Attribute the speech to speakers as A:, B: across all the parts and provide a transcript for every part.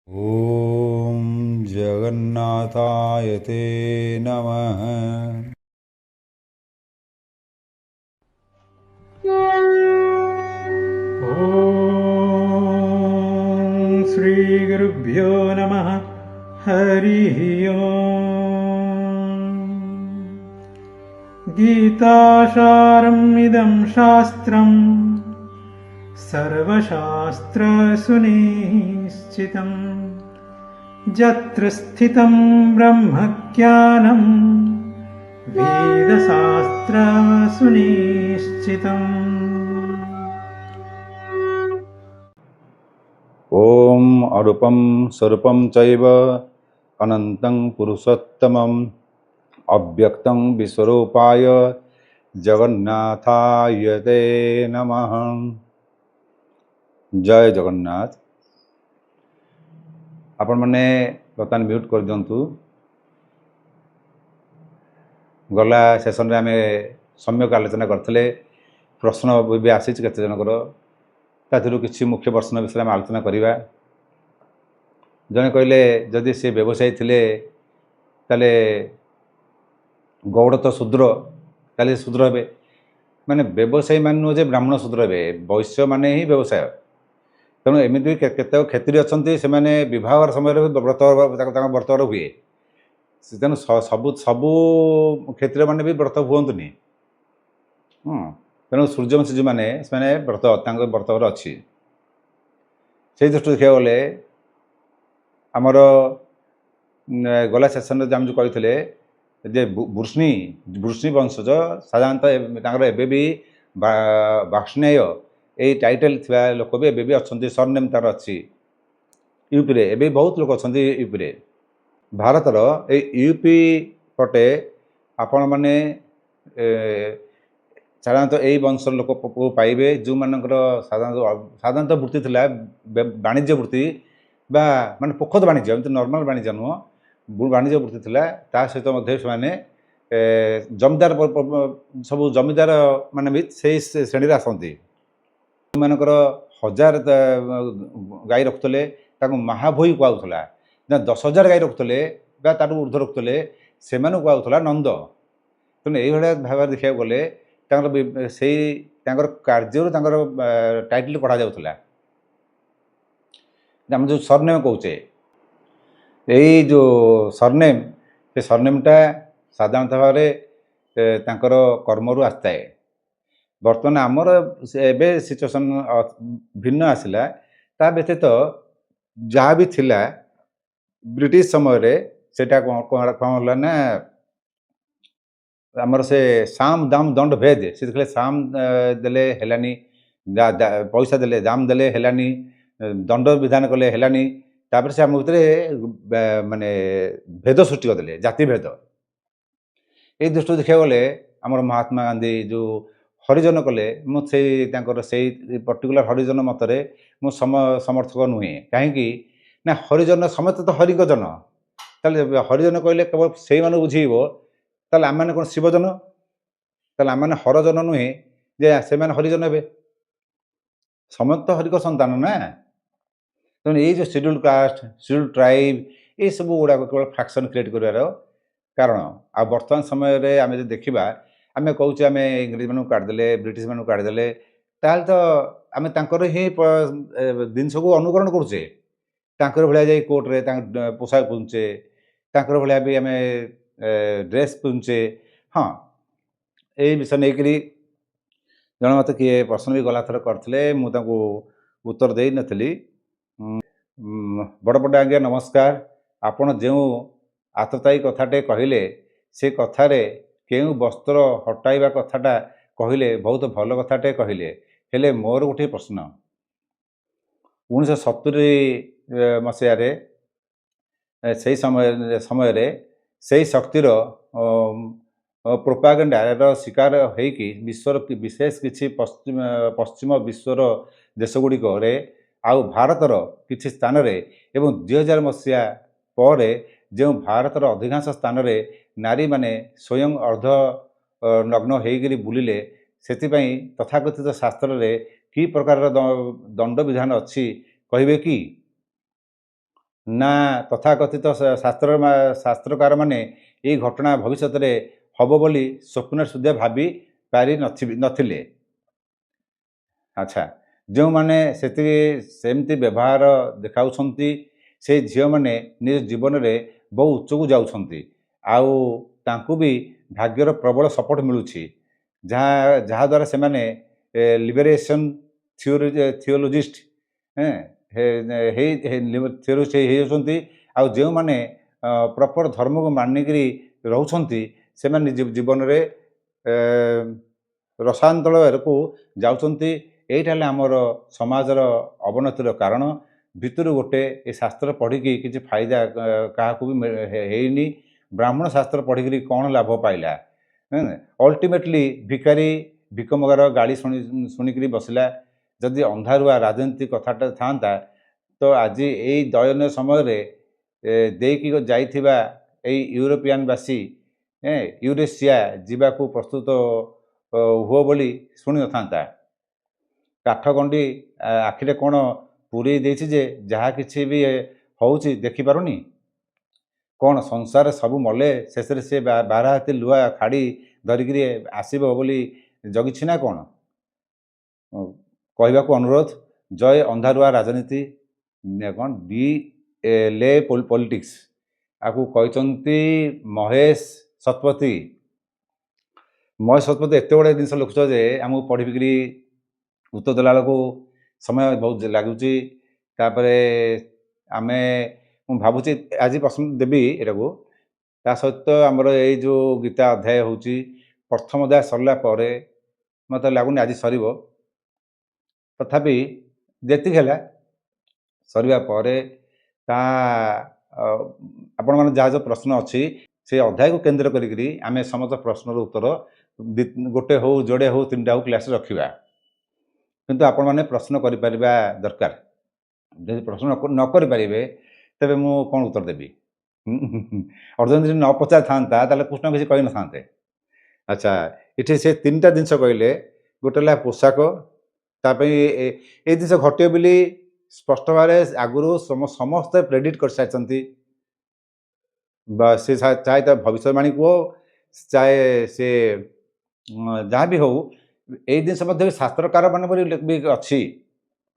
A: ॐ जगन्नाथाय ते नमः।
B: ॐ श्रीगुरुभ्यो नमः। हरिः ओम्। गीतासारम् इदं शास्त्रम् सर्वशास्त्रसुनिश्चितम् यत्र स्थितं ब्रह्मज्ञानं वेदशास्त्रसुनिश्चितम्।
A: ॐ अरूपं स्वरूपं चैव अनन्तं पुरुषोत्तमम् अव्यक्तं विश्वरूपाय जगन्नाथाय ते नमः। जय जगन्नाथ। आपण मैंने बर्तमान म्यूट कर दिंतु। गला सेसन में आम सम्यक आलोचना करते प्रश्न भी आसी केते जनकर ताथुरु किसी मुख्य प्रश्न विषय में आलोचना करवा। जड़े कहले जदि सी व्यवसायी थिले ताले गौड़ तो शूद्र ताले शूद्र हे माने व्यवसायी मान नुहे ब्राह्मण शूद्र हे वैश्य माने ही व्यवसाय। तेणु एमती केत क्षत्रिय अच्छा से बहुत समय व्रतवर हुए तेणु सबू सबू क्षेत्रीय मैंने भी व्रत हुए तेणु सूर्यवंशी जो मैंने व्रत व्रतवर अच्छी से दृष्टि देखा गले आमर गला सेसन आम जो कहते जे वृष्णी वृष्णी वंशज साधारणतः एबे भी वार्ष्णेय यही टाइटल थी लोक भी एबे भी अच्छा सरनेम तार अच्छी यूपी रे एबे बहुत लोग अच्छा यूपी रे भारतर यूपी पटे आपण मैंने साधारणतः यही वंशर लोक पाइबे जो मानकर साधारणतः वृत्ति थिला वाणिज्य वृत्ति बा माने पोखत वाणिज्य एमती नॉर्मल वाणिज्य नुह वाणिज्य वृत्ति थिला ता सहित से जमीदार सब जमीदार माने भी से श्रेणी आसती मानकर 1000 गाई रखुले महाभोई कहला 10,000 गाई रखुले ऊर्ध रखुले से कहला नंद। तेणु ये भाव देखा गले से कार्य टाइटल कढ़ा जाऊला आम जो सरनेम कौचे यही जो सरनेम से सरनेमटा साधारणतः भाव कर्मरु आसता है। बर्तमान आमर एबे सिचुएसन भिन्न आसला ता व्यतीत जहाँ भी थिला ब्रिटिश समय रे सेटा कौन ना आमर से साम दाम दंड भेद से देखले साम देले हेलानी पैसा देले दाम देले हेलानी दंड विधान कले हेलानी तापर से आम भितर माने भेद सृष्टि करदे जाति भेद। ये दृष्टि देखा गले आमर महात्मा गांधी जो हरिजन कले मुझे पर्टिकुलर हरिजन मतरे मु समर्थक नुहे कहीं ना हरिजन समस्त तो हरिक जन ताले हरिजन कहले केवल से बुझेब ताले आम मैंने कौन शिवजन ताले आम मैंने हरजन नुहे जे से हरिजन हे समस्त हरिक संतान ना। तेणु ये जो शेड्यूल कास्ट शेड्यूल ट्राइब ये सब गुड़ाक केवल फ्रैक्शन क्रिएट कर कारण आ बर्तमान समय आम जो देखा आम कौचे आम इंग्रेज मान काटिदे ब्रिटिश मान काटिदे ताल तो आम ही जिनस को अनुकरण करुचे भाया जा कोर्टे पोशाक पिंधुचे भाया भी आम ड्रेस पिंधुचे। हाँ यही विषय नहीं जन मत किए प्रश्न भी गला थर करते मुझे उत्तर दे नी बड़ बड़ आज्ञा नमस्कार। आपण जो आततायी कथाटे कहले से कथारे केउ वस्त्र हटाइबा कथाटा कहले बहुत भल कथाटे कहले हेले मोर गोटे प्रश्न 1970 मसीह से समय से शक्तिर प्रोपागेंडार शिकार होइकी विश्वर विशेष किसी पश्चिम विश्वर देशगुड़िक आउ भारतर किसी स्थान एवं 2000 मसीहा पर जो भारतर अधिकांश स्थान नारी माने स्वयं अर्ध नग्न होकर बुलिले से तथाकथित शास्त्र में कि प्रकार दंड विधान अच्छी कहे कि ନା ତଥାକଥିତ ଶାସ୍ତ୍ରକାରମାନେ ଏହି ଘଟଣା ଭବିଷ୍ୟତରେ ହେବ ବୋଲି ସ୍ୱପ୍ନରେ ସୁଦ୍ଧା ଭାବି ପାରି ନଥିଲେ। ଆଚ୍ଛା, ଯେଉଁମାନେ ସେମିତି ବ୍ୟବହାର ଦେଖାଉଛନ୍ତି ସେ ଝିଅମାନେ ନିଜ ଜୀବନରେ ବହୁ ଉଚ୍ଚକୁ ଯାଉଛନ୍ତି, ଆଉ ତାଙ୍କୁ ବି ଭାଗ୍ୟର ପ୍ରବଳ ସପୋର୍ଟ ମିଳୁଛି, ଯାହାଦ୍ୱାରା ସେମାନେ ଲିବରେସନ୍ ଥିଓଲୋଜିଷ୍ଟ ଥିଓରିଷ୍ଟ ହେଇଯାଉଛନ୍ତି। ଆଉ ଯେଉଁମାନେ ପ୍ରପର ଧର୍ମକୁ ମାନିକିରି ରହୁଛନ୍ତି ସେମାନେ ନିଜ ଜୀବନରେ ରସାତଳକୁ ଯାଉଛନ୍ତି। ଏଇଟା ହେଲା ଆମର ସମାଜର ଅବନତିର କାରଣ। ଭିତରୁ ଗୋଟେ ଏ ଶାସ୍ତ୍ର ପଢ଼ିକି କିଛି ଫାଇଦା କାହାକୁ ବି ହେଇନି। ବ୍ରାହ୍ମଣ ଶାସ୍ତ୍ର ପଢ଼ିକିରି କ'ଣ ଲାଭ ପାଇଲା? ଅଲ୍ଟିମେଟଲି ଭିକାରୀ ଭିକ ମଗାର ଗାଳି ଶୁଣିକିରି ବସିଲା। ଯଦି ଅନ୍ଧାରୁଆ ରାଜନୀତି କଥାଟା ଥାଆନ୍ତା ତ ଆଜି ଏଇ ଦୟନୀୟ ସମୟରେ ଦେଇକି ଯାଇଥିବା ଏଇ ୟୁରୋପିଆନବାସୀ ୟୁରେସିଆ ଯିବାକୁ ପ୍ରସ୍ତୁତ ହୁଅ ବୋଲି ଶୁଣିନଥାନ୍ତା। କାଠଗଣ୍ଡି ଆଖିରେ କ'ଣ ପୂରେଇ ଦେଇଛି ଯେ ଯାହା କିଛି ବି ହେଉଛି ଦେଖିପାରୁନି? କ'ଣ ସଂସାରରେ ସବୁ ମଲେ ଶେଷରେ ସେ 12 ହାତୀ ଲୁହା ଖାଡ଼ି ଧରିକିରି ଆସିବ ବୋଲି ଜଗିଛି ନା କ'ଣ? କହିବାକୁ ଅନୁରୋଧ, ଜୟ ଅନ୍ଧାରୁଆ ରାଜନୀତି, କ'ଣ ଡି ପଲିଟିକ୍ସ। ଆକୁ କହିଛନ୍ତି ମହେଶ ଶତପଥୀ। ମହେଶ ଶତପଥୀ ଏତେ ଗୁଡ଼ାଏ ଜିନିଷ ଲେଖୁଛ ଯେ ଆମକୁ ପଢ଼ିକିରି ଉତ୍ତର ଦେଲା ବେଳକୁ ସମୟ ବହୁତ ଲାଗୁଛି। ତାପରେ ମୁଁ ଭାବୁଛି ଆଜି ପସନ୍ଦ ଦେବି ଏଟାକୁ। ତା ସହିତ ଆମର ଏଇ ଯେଉଁ ଗୀତା ଅଧ୍ୟାୟ ହେଉଛି, ପ୍ରଥମ ଅଧ୍ୟାୟ ସରିଲା ପରେ ମୋତେ ଲାଗୁନି ଆଜି ସରିବ। ତଥାପି ଯେତିକି ହେଲା ସରିବା ପରେ ଆପଣମାନେ ଯାହା ଯେଉଁ ପ୍ରଶ୍ନ ଅଛି ସେ ଅଧ୍ୟାୟକୁ କେନ୍ଦ୍ର କରିକିରି ଆମେ ସମସ୍ତ ପ୍ରଶ୍ନର ଉତ୍ତର ଗୋଟେ ହେଉ, ଯୋଡ଼େ ହେଉ, 3ଟା ହେଉ କ୍ଲାସରେ ରଖିବା। କିନ୍ତୁ ଆପଣମାନେ ପ୍ରଶ୍ନ କରିପାରିବା ଦରକାର। ଯଦି ପ୍ରଶ୍ନ ନ କରିପାରିବେ ତେବେ ମୁଁ କ'ଣ ଉତ୍ତର ଦେବି? ଅର୍ଜୁନ ଯଦି ନ ପଚାରିଥାନ୍ତା ତାହେଲେ କୃଷ୍ଣ କିଛି କହିନଥାନ୍ତେ। ଆଚ୍ଛା, ଏଠି ସେ 3ଟା ଜିନିଷ କହିଲେ। ଗୋଟେ ହେଲା ପୋଷାକ। ତା ପାଇଁ ଏ ଜିନିଷ ଘଟିବ ବୋଲି ସ୍ପଷ୍ଟ ଭାବରେ ଆଗରୁ ସମସ୍ତେ ପ୍ରେଡିକ୍ଟ କରିସାରିଛନ୍ତି। ବା ସେ ଚାହେ ତା ଭବିଷ୍ୟବାଣୀ କୁହ, ଚାହେ ସେ ଯାହା ବି ହେଉ, ଏଇ ଜିନିଷ ମଧ୍ୟ ଶାସ୍ତ୍ରକାରମାନେ ବି ଅଛି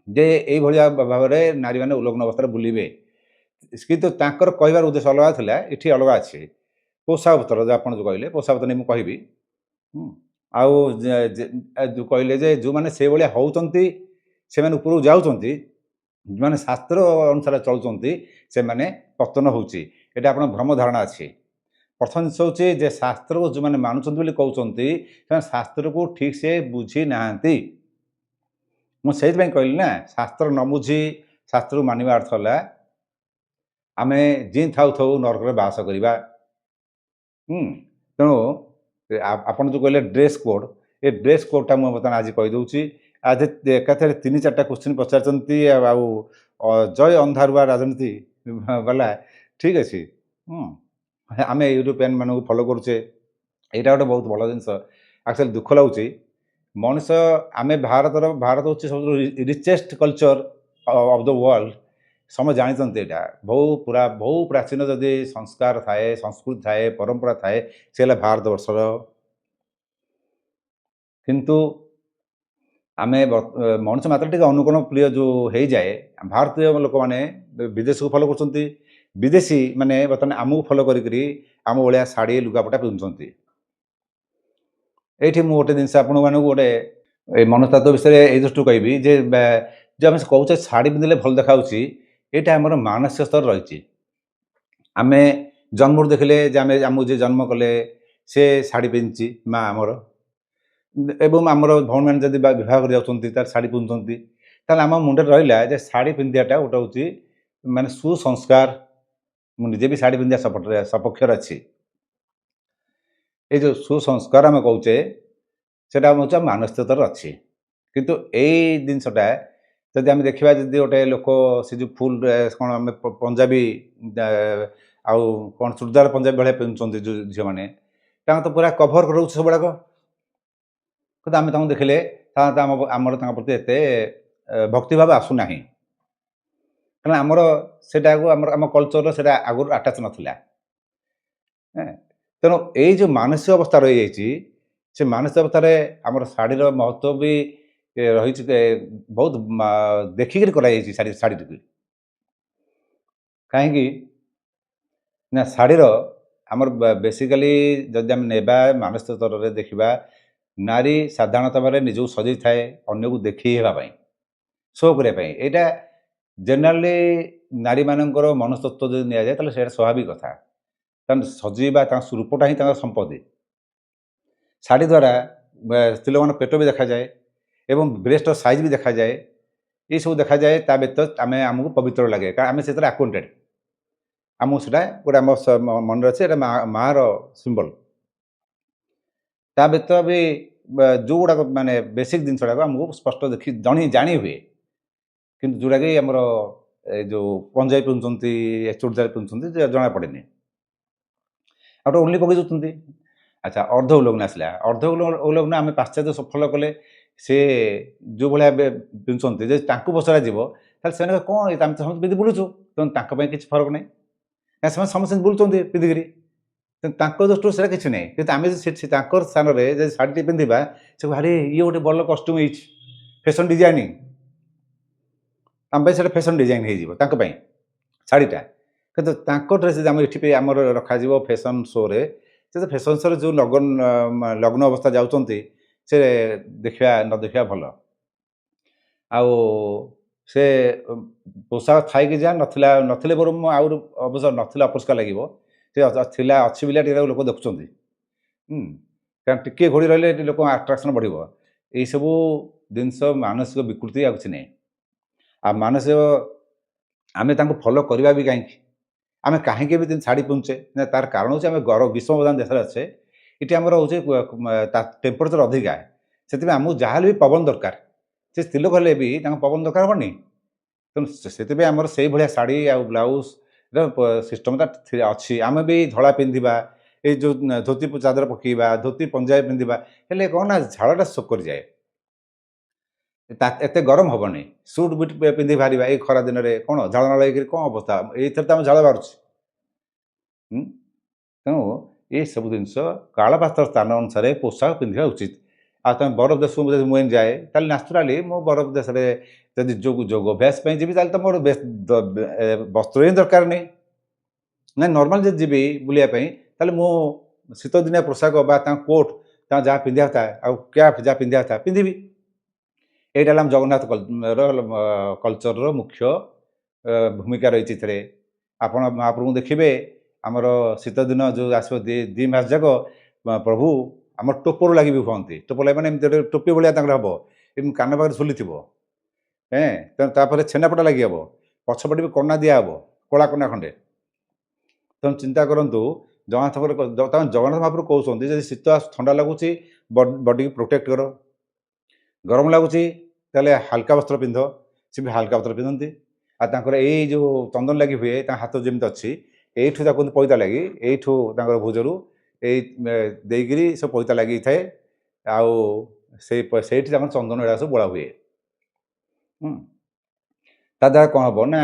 A: ଯେ ଏଇଭଳିଆ ଭାବରେ ନାରୀମାନେ ଉଲଗ୍ନ ଅବସ୍ଥାରେ ବୁଲିବେ। କିନ୍ତୁ ତାଙ୍କର କହିବାର ଉଦ୍ଦେଶ୍ୟ ଅଲଗା ଥିଲା, ଏଠି ଅଲଗା ଅଛି। ପୋଷାକ ପତ୍ର ଆପଣ ଯେଉଁ କହିଲେ, ପୋଷାକ ପତ୍ର ନେଇ ମୁଁ କହିବି। ଆଉ ଯେଉଁ କହିଲେ ଯେ ଯେଉଁମାନେ ସେଇଭଳିଆ ହେଉଛନ୍ତି ସେମାନେ ଉପରକୁ ଯାଉଛନ୍ତି, ଯେଉଁମାନେ ଶାସ୍ତ୍ର ଅନୁସାରେ ଚଳୁଛନ୍ତି ସେମାନେ ପତନ ହେଉଛି। ଏଇଟା ଆପଣ ଭ୍ରମ ଧାରଣା ଅଛି। ପ୍ରଥମ ଜିନିଷ ହେଉଛି ଯେ ଶାସ୍ତ୍ରକୁ ଯେଉଁମାନେ ମାନୁଛନ୍ତି ବୋଲି କହୁଛନ୍ତି ସେମାନେ ଶାସ୍ତ୍ରକୁ ଠିକ୍ ସେ ବୁଝି ନାହାନ୍ତି। ମୁଁ ସେଇଥିପାଇଁ କହିଲି ନା, ଶାସ୍ତ୍ର ନ ବୁଝି ଶାସ୍ତ୍ରକୁ ମାନିବା ଅର୍ଥ ହେଲା ଆମେ ଯିଏ ଥାଉ ଥାଉ ନରକରେ ବାସ କରିବା। ତେଣୁ ଆପଣ ଯେଉଁ କହିଲେ ଡ୍ରେସ୍ କୋଡ଼୍, ଏ ଡ୍ରେସ୍ କୋଡ଼୍ଟା ମୁଁ ବର୍ତ୍ତମାନ ଆଜି କହିଦେଉଛି। ଆଜି ଏକାଥରେ 3-4ଟା କ୍ୱେଶ୍ଚିନ୍ ପଚାରିଛନ୍ତି। ଆଉ ଜୟ ଅନ୍ଧାରୁଆ ରାଜନୀତି ବାଲା, ଠିକ୍ ଅଛି। ଆମେ ୟୁରୋପିଆନ୍ ମାନଙ୍କୁ ଫଲୋ କରୁଛେ, ଏଇଟା ଗୋଟେ ବହୁତ ଭଲ ଜିନିଷ। ଆକ୍ଚୁଆଲି ଦୁଃଖ ଲାଗୁଛି, ମଣିଷ ଆମେ ଭାରତ ହେଉଛି ସବୁଠୁ richest culture of the world. ସମସ୍ତେ ଜାଣିଛନ୍ତି ଏଇଟା। ବହୁ ପ୍ରାଚୀନ ଯଦି ସଂସ୍କାର ଥାଏ, ସଂସ୍କୃତି ଥାଏ, ପରମ୍ପରା ଥାଏ, ସେ ହେଲା ଭାରତବର୍ଷର। କିନ୍ତୁ ଆମେ ମଣିଷ ମାତ୍ର ଟିକେ ଅନୁକରଣ ପ୍ରିୟ ଯେଉଁ ହେଇଯାଏ, ଭାରତୀୟ ଲୋକମାନେ ବିଦେଶକୁ ଫଲୋ କରୁଛନ୍ତି। ବିଦେଶୀ ମାନେ ବର୍ତ୍ତମାନ ଆମକୁ ଫଲୋ କରିକିରି ଆମ ଭଳିଆ ଶାଢ଼ୀ ଲୁଗାପଟା ପିନ୍ଧୁଛନ୍ତି। ଏଇଠି ମୁଁ ଗୋଟେ ଜିନିଷ ଆପଣମାନଙ୍କୁ ଗୋଟେ ମନସ୍ତାତ୍ଵ ବିଷୟରେ ଏଇ ଦୃଷ୍ଟିରୁ କହିବି ଯେ ଆମେ କହୁଛେ ଶାଢ଼ୀ ପିନ୍ଧିଲେ ଭଲ ଦେଖାଯାଉଛି, ଏଇଟା ଆମର ମାନସିକ ସ୍ତର ରହିଛି। ଆମେ ଜନ୍ମରୁ ଦେଖିଲେ ଯେ ଆମକୁ ଯିଏ ଜନ୍ମ କଲେ ସେ ଶାଢ଼ୀ ପିନ୍ଧିଛି ମା ଆମର, ଏବଂ ଆମର ଭଉଣୀମାନେ ଯଦି ବିବାହ କରି ଯାଉଛନ୍ତି ତାର ଶାଢ଼ୀ ପିନ୍ଧୁଛନ୍ତି, ତାହେଲେ ଆମ ମୁଣ୍ଡରେ ରହିଲା ଯେ ଶାଢ଼ୀ ପିନ୍ଧିବାଟା ଗୋଟେ ହେଉଛି ମାନେ ସୁସଂସ୍କାର। ମୁଁ ନିଜେ ବି ଶାଢ଼ୀ ପିନ୍ଧିବା ସପକ୍ଷରେ ଅଛି। ଏଇ ଯେଉଁ ସୁସଂସ୍କାର ଆମେ କହୁଛେ ସେଇଟା ହେଉଛି ମାନସିକ ସ୍ତରରେ ଅଛି। କିନ୍ତୁ ଏଇ ଜିନିଷଟା ଯଦି ଆମେ ଦେଖିବା, ଯଦି ଗୋଟେ ଲୋକ ସେ ଯେଉଁ ଫୁଲ୍ କ'ଣ ଆମେ ପଞ୍ଜାବୀ ଆଉ କ'ଣ ଚୁଡ଼ିଦାର ପଞ୍ଜାବୀ ଭଳିଆ ପିନ୍ଧୁଛନ୍ତି ଯେଉଁ ଝିଅମାନେ, ତାଙ୍କ ତ ପୁରା କଭର ରହୁଛି ସବୁଗୁଡ଼ାକ। କିନ୍ତୁ ଆମେ ତାଙ୍କୁ ଦେଖିଲେ ଆମର ତାଙ୍କ ପ୍ରତି ଏତେ ଭକ୍ତିଭାବ ଆସୁନାହିଁ। କାରଣ ଆମର ସେଇଟାକୁ ଆମ କଲଚରର ସେଇଟା ଆଗରୁ ଆଟାଚ୍ ନଥିଲା। ତେଣୁ ଏଇ ଯେଉଁ ମାନସିକ ଅବସ୍ଥା ରହିଯାଇଛି, ସେ ମାନସିକ ଅବସ୍ଥାରେ ଆମର ଶାଢ଼ୀର ମହତ୍ତ୍ୱ ବି ରହିଛି। ବହୁତ ଦେଖିକିରି କରାଯାଇଛି ଶାଢ଼ୀଟିକୁ। କାହିଁକି ନା ଶାଢ଼ୀର ଆମର ବେସିକାଲି ଯଦି ଆମେ ନେବା ମାନସିକ ସ୍ତରରେ ଦେଖିବା, ନାରୀ ସାଧାରଣତଃ ଭାବରେ ନିଜକୁ ସଜେଇଥାଏ ଅନ୍ୟକୁ ଦେଖେଇ ହେବା ପାଇଁ, ଶୋ କରିବା ପାଇଁ। ଏଇଟା ଜେନେରାଲି ନାରୀମାନଙ୍କର ମନସ୍ତତ୍ୱ ଯଦି ନିଆଯାଏ ତାହେଲେ ସେଇଟା ସ୍ୱାଭାବିକ କଥା। କାରଣ ସଜେଇବା ତାଙ୍କ ରୂପଟା ହିଁ ତାଙ୍କର ସମ୍ପତ୍ତି। ଶାଢ଼ୀ ଦ୍ୱାରା ସ୍ତ୍ରୀଲୋକମାନଙ୍କ ପେଟ ବି ଦେଖାଯାଏ ଏବଂ ବ୍ରେଷ୍ଟର ସାଇଜ୍ ବି ଦେଖାଯାଏ। ଏସବୁ ଦେଖାଯାଏ। ତା ବ୍ୟତୀତ ଆମକୁ ପବିତ୍ର ଲାଗେ, କାରଣ ଆମେ ସେଥିରେ ଆକ୍ୱାଣ୍ଟେଡ଼। ଆମକୁ ସେଇଟା ଗୋଟେ ଆମ ମନରେ ଅଛି, ଏଇଟା ମାଆର ସିମ୍ବଲ। ତା ବ୍ୟତୀତ ବି ଯେଉଁଗୁଡ଼ାକ ମାନେ ବେସିକ୍ ଜିନିଷ ଗୁଡ଼ାକ ଆମକୁ ସ୍ପଷ୍ଟ ଜାଣି ହୁଏ, କିନ୍ତୁ ଯେଉଁଟାକି ଆମର ଏ ଯେଉଁ ପଞ୍ଜାବୀ ପିନ୍ଧୁଛନ୍ତି, ଚୁଡ଼ିଦାର ପିନ୍ଧୁଛନ୍ତି ଜଣାପଡ଼େନି, ଆଉ ଗୋଟେ ଓନ୍ଲି ପକାଇ ଦେଉଛନ୍ତି। ଆଚ୍ଛା, ଅର୍ଦ୍ଧ ଉଲଗ୍ନ ଆସିଲା। ଅର୍ଦ୍ଧ ଉଲଗ୍ନ ଆମେ ପାଶ୍ଚାତ୍ୟ ଫଲୋ କଲେ ସେ ଯେଉଁ ଭଳିଆ ପିନ୍ଧୁଛନ୍ତି, ଯଦି ତାଙ୍କୁ ପଚରାଯିବ ତାହେଲେ ସେମାନେ କ'ଣ ଆମେ ତ ସମସ୍ତେ ପିନ୍ଧି ବୁଲୁଛୁ, ତେଣୁ ତାଙ୍କ ପାଇଁ କିଛି ଫରକ ନାହିଁ, କାରଣ ସେମାନେ ସମସ୍ତେ ବୁଲୁଛନ୍ତି ପିନ୍ଧିକିରି। କିନ୍ତୁ ତାଙ୍କ ଦୃଷ୍ଟିରୁ ସେଇଟା କିଛି ନାହିଁ। କିନ୍ତୁ ଆମେ ଯଦି ତାଙ୍କର ସ୍ଥାନରେ ଯଦି ଶାଢ଼ୀଟି ପିନ୍ଧିବା, ସେ ଭାରି ଇଏ ଗୋଟେ ଭଲ କଷ୍ଟ୍ୟୁମ୍ ହେଇଛି, ଫ୍ୟାସନ୍ ଡିଜାଇନିଂ। ଆମ ପାଇଁ ସେଇଟା ଫ୍ୟାସନ୍ ଡିଜାଇନ୍ ହେଇଯିବ ତାଙ୍କ ପାଇଁ ଶାଢ଼ୀଟା। କିନ୍ତୁ ତାଙ୍କ ଡ୍ରେସ୍ ଯଦି ଆମର ଏଠି ଆମର ରଖାଯିବ ଫ୍ୟାସନ୍ ଶୋରେ, ସେ ଫ୍ୟାସନ୍ ଶୋରେ ଯେଉଁ ଲଗ୍ନ ଅବସ୍ଥା ଯାଉଛନ୍ତି, ସେ ଦେଖିବା ନ ଦେଖିବା ଭଲ। ଆଉ ସେ ପୋଷାକ ଥାଇକି ଯାହା ନଥିଲେ ବରଂ ଆହୁରି ଅବଶ୍ୟ ନଥିଲେ ଅପରିଷ୍କାର ଲାଗିବ। ସେ ଥିଲା ଅଛି ବୋଲି ଟିକେ ଲୋକ ଦେଖୁଛନ୍ତି। କାରଣ ଟିକିଏ ଘୋଡ଼ି ରହିଲେ ଲୋକଙ୍କ ଆଟ୍ରାକ୍ସନ୍ ବଢ଼ିବ। ଏଇସବୁ ଜିନିଷ ମାନସିକ ବିକୃତି ଆଉ କିଛି ନାହିଁ। ଆଉ ମାନସିକ ଆମେ ତାଙ୍କୁ ଫଲୋ କରିବା ବି କାହିଁକି? ଆମେ କାହିଁକି ବି ଶାଢ଼ୀ ପିନ୍ଧୁଛେ? ନା ତାର କାରଣ ହେଉଛି ଆମେ ଗ୍ରୀଷ୍ମ ପ୍ରଧାନ ଦେଶରେ ଅଛେ। ଏଠି ଆମର ହେଉଛି ଟେମ୍ପରେଚର ଅଧିକା, ସେଥିପାଇଁ ଆମକୁ ଯାହାହେଲେ ବି ପବନ ଦରକାର। ସେ ସ୍ତ୍ରୀଲୋକ ହେଲେ ବି ତାଙ୍କ ପବନ ଦରକାର ହେବନି? ତେଣୁ ସେଥିପାଇଁ ଆମର ସେଇଭଳିଆ ଶାଢ଼ୀ ଆଉ ବ୍ଲାଉଜର ସିଷ୍ଟମଟା ଅଛି। ଆମେ ବି ଧଳା ପିନ୍ଧିବା, ଏଇ ଯେଉଁ ଧୋତି ଚାଦର ପକାଇବା, ଧୋତି ପଞ୍ଜାବୀ ପିନ୍ଧିବା, ହେଲେ କ'ଣ ନା ଝାଳଟା ଶୋକ କରିଯାଏ, ଏତେ ଗରମ ହେବନି। ସୁଟ୍ ବୁଟ୍ ପିନ୍ଧି ବାହାରିବା ଏଇ ଖରା ଦିନରେ କ'ଣ ଝାଳ ନାଳ ହେଇକରି କ'ଣ ଅବସ୍ଥା, ଏଇଥିରେ ତ ଆମ ଝାଳ ବାହାରୁଛି। ତେଣୁ ଏସବୁ ଜିନିଷ କାଳପାତ୍ର ସ୍ଥାନ ଅନୁସାରେ ପୋଷାକ ପିନ୍ଧିବା ଉଚିତ। ଆଉ ତୁମେ ବରଫ ଦେଶକୁ ଯଦି ମୁଁ ଯାଏ, ତାହେଲେ ନ୍ୟାଚୁରାଲି ମୁଁ ବରଫ ଦେଶରେ ଯଦି ଯୋଗ ଅଭ୍ୟାସ ପାଇଁ ଯିବି, ତାହେଲେ ତ ମୋର ବସ୍ତ୍ର ହିଁ ଦରକାର ନାହିଁ। ନା ନର୍ମାଲ ଯଦି ଯିବି ବୁଲିବା ପାଇଁ, ତାହେଲେ ମୁଁ ଶୀତଦିନିଆ ପୋଷାକ ବା ତାଙ୍କ କୋଟ୍, ତାଙ୍କ ଯାହା ପିନ୍ଧିବା କଥା, ଆଉ କ୍ୟାପ୍ ଯାହା ପିନ୍ଧିବା କଥା ପିନ୍ଧିବି। ଏଇଟା ହେଲା ଆମ ଜଗନ୍ନାଥ କଲଚରର ମୁଖ୍ୟ ଭୂମିକା ରହିଛି ଏଥିରେ। ଆପଣ ମହାପ୍ରଭୁଙ୍କୁ ଦେଖିବେ, ଆମର ଶୀତଦିନ ଯେଉଁ ଆସିବ ଦୁଇ ମାସ ଯାକ ପ୍ରଭୁ ଆମର ଟୋପରୁ ଲାଗି ବି ହୁଅନ୍ତି। ଟୋପ ଲାଗି ମାନେ ଏମିତି ଗୋଟେ ଟୋପି ଭଳିଆ ତାଙ୍କର ହେବ, ଏମିତି କାନ ପାଖରେ ଝୁଲିଥିବ। ତେଣୁ ତାପରେ ଛେନାପଟା ଲାଗି ହେବ, ପଛପଟେ ବି କନା ଦିଆହେବ, କଳା କନା ଖଣ୍ଡେ। ତେଣୁ ଚିନ୍ତା କରନ୍ତୁ, ଜଗନ୍ନାଥ ମହାପ୍ରଭୁ କହୁଛନ୍ତି ଯଦି ଶୀତ ଥଣ୍ଡା ଲାଗୁଛି ବଡ଼ିକି ପ୍ରୋଟେକ୍ଟ କର, ଗରମ ଲାଗୁଛି ତାହେଲେ ହାଲକା ବସ୍ତ୍ର ପିନ୍ଧ। ସେ ବି ହାଲକା ବସ୍ତ୍ର ପିନ୍ଧନ୍ତି। ଆଉ ତାଙ୍କର ଏଇ ଯେଉଁ ଚନ୍ଦନ ଲାଗି ହୁଏ, ତାଙ୍କ ହାତ ଯେମିତି ଅଛି, ଏଇଠୁ ତାକୁ ପଇତା ଲାଗି, ଏଇଠୁ ତାଙ୍କର ଭୁଜରୁ ଏଇ ଦେଇକିରି ସବୁ ପଇତା ଲାଗିଥାଏ। ଆଉ ସେଇଠି ତାଙ୍କର ଚନ୍ଦନ ଏଡ଼ା ସବୁ ବୋଳା ହୁଏ। ତା ଦ୍ୱାରା କ'ଣ ହେବ ନା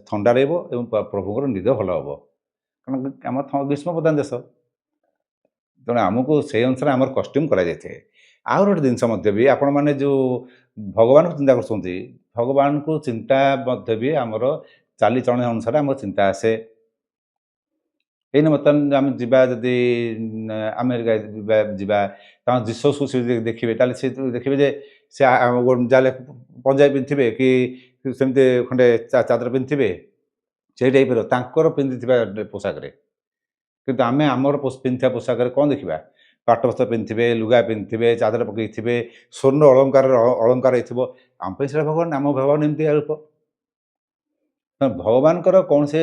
A: ଥଣ୍ଡା ରହିବ ଏବଂ ପ୍ରଭୁଙ୍କର ନିଦ ଭଲ ହେବ। କାରଣ ଆମର ଗ୍ରୀଷ୍ମ ପ୍ରଧାନ ଦେଶ, ତେଣୁ ଆମକୁ ସେଇ ଅନୁସାରେ ଆମର କଷ୍ଟ୍ୟୁମ୍ କରାଯାଇଥାଏ। ଆଉ ଗୋଟେ ଜିନିଷ ମଧ୍ୟ ବି, ଆପଣମାନେ ଯେଉଁ ଭଗବାନଙ୍କୁ ଚିନ୍ତା କରୁଛନ୍ତି, ଭଗବାନଙ୍କୁ ଚିନ୍ତା ମଧ୍ୟ ବି ଆମର ଚାଲିଚଳଣି ଅନୁସାରେ ଆମର ଚିନ୍ତା ଆସେ। ଏଇନେ ବର୍ତ୍ତମାନ ଆମେ ଯିବା, ଯଦି ଆମେରିକା ଯିବା, ତାଙ୍କ ଜିସସ୍କୁ ସେ ଦେଖିବେ, ତାହେଲେ ସେ ଦେଖିବେ ଯେ ସେ ଯାହେଲେ ପଞ୍ଜାବୀ ପିନ୍ଧିଥିବେ କି ସେମିତି ଖଣ୍ଡେ ଚାଦର ପିନ୍ଧିଥିବେ, ସେଇ ଟାଇପ୍ର ତାଙ୍କର ପିନ୍ଧିଥିବା ପୋଷାକରେ। କିନ୍ତୁ ଆମେ ଆମର ପିନ୍ଧିଥିବା ପୋଷାକରେ କ'ଣ ଦେଖିବା? ପାଟ ବସ୍ତ୍ର ପିନ୍ଧିଥିବେ, ଲୁଗା ପିନ୍ଧିଥିବେ, ଚାଦର ପକାଇଥିବେ, ସ୍ୱର୍ଣ୍ଣ ଅଳଙ୍କାର ହେଇଥିବ। ଆମ ପାଇଁ ସେଇଟା ଭଗବାନ, ଆମ ଭଗବାନ ଏମିତି ରୂପ। ଭଗବାନଙ୍କର କୌଣସି,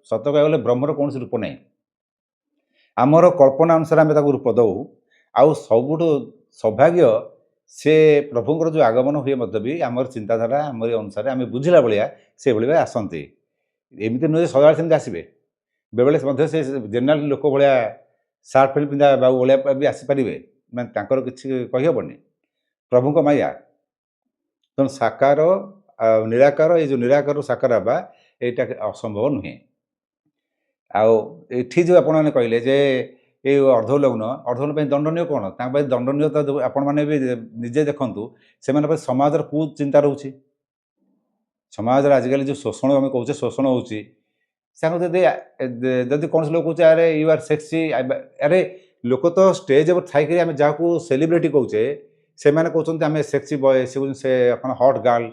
A: ସତ କହିବାକୁ ଗଲେ ବ୍ରହ୍ମର କୌଣସି ରୂପ ନାହିଁ। ଆମର କଳ୍ପନା ଅନୁସାରେ ଆମେ ତାକୁ ରୂପ ଦେଉ। ଆଉ ସବୁଠୁ ସୌଭାଗ୍ୟ, ସେ ପ୍ରଭୁଙ୍କର ଯେଉଁ ଆଗମନ ହୁଏ ମଧ୍ୟ ବି ଆମର ଚିନ୍ତାଧାରା ଆମରି ଅନୁସାରେ ଆମେ ବୁଝିଲା ଭଳିଆ ସେଭଳି ଆସନ୍ତି। ଏମିତି ନୁହେଁ ଯେ ସଦାବେଳେ ସେମିତି ଆସିବେ। ବେଳେବେଳେ ମଧ୍ୟ ସେ ଜେନେରାଲ ଲୋକ ଭଳିଆ ସାର୍ଟ ପ୍ୟାଣ୍ଟ ପିନ୍ଧା ବାବୁ ଭଳିଆ ବି ଆସିପାରିବେ, ମାନେ ତାଙ୍କର କିଛି କହିହେବନି, ପ୍ରଭୁଙ୍କ ମାୟା। ତେଣୁ ସାକାର ନିରାକାର ଏଇ ଯେଉଁ ନିରାକରରୁ ସାକାର ହେବା ଏଇଟା ଅସମ୍ଭବ ନୁହେଁ। ଆଉ ଏଠି ଯେଉଁ ଆପଣମାନେ କହିଲେ ଯେ ଏଇ ଅର୍ଦ୍ଧଲଗ୍ନ ପାଇଁ ଦଣ୍ଡନୀୟ କ'ଣ? ତାଙ୍କ ପାଇଁ ଦଣ୍ଡନୀୟ ତ ଆପଣମାନେ ବି ନିଜେ ଦେଖନ୍ତୁ, ସେମାନଙ୍କ ପାଇଁ ସମାଜର କେଉଁ ଚିନ୍ତା ରହୁଛି? ସମାଜରେ ଆଜିକାଲି ଯେଉଁ ଶୋଷଣ ଆମେ କହୁଛେ ଶୋଷଣ ହେଉଛି, ତାଙ୍କୁ ଯଦି କୌଣସି ଲୋକ କହୁଛେ ଆରେ ୟୁ ଆର୍ ସେକ୍ସି, ଆରେ ଲୋକ ତ ଷ୍ଟେଜ୍ ଉପରେ ଥାଇକରି ଆମେ ଯାହାକୁ ସେଲିବ୍ରିଟି କହୁଛେ ସେମାନେ କହୁଛନ୍ତି ଆମେ ସେକ୍ସି ବୟ, ସେ କହୁଛନ୍ତି ସେ ଆପଣ ହଟ୍ ଗାର୍ଲ।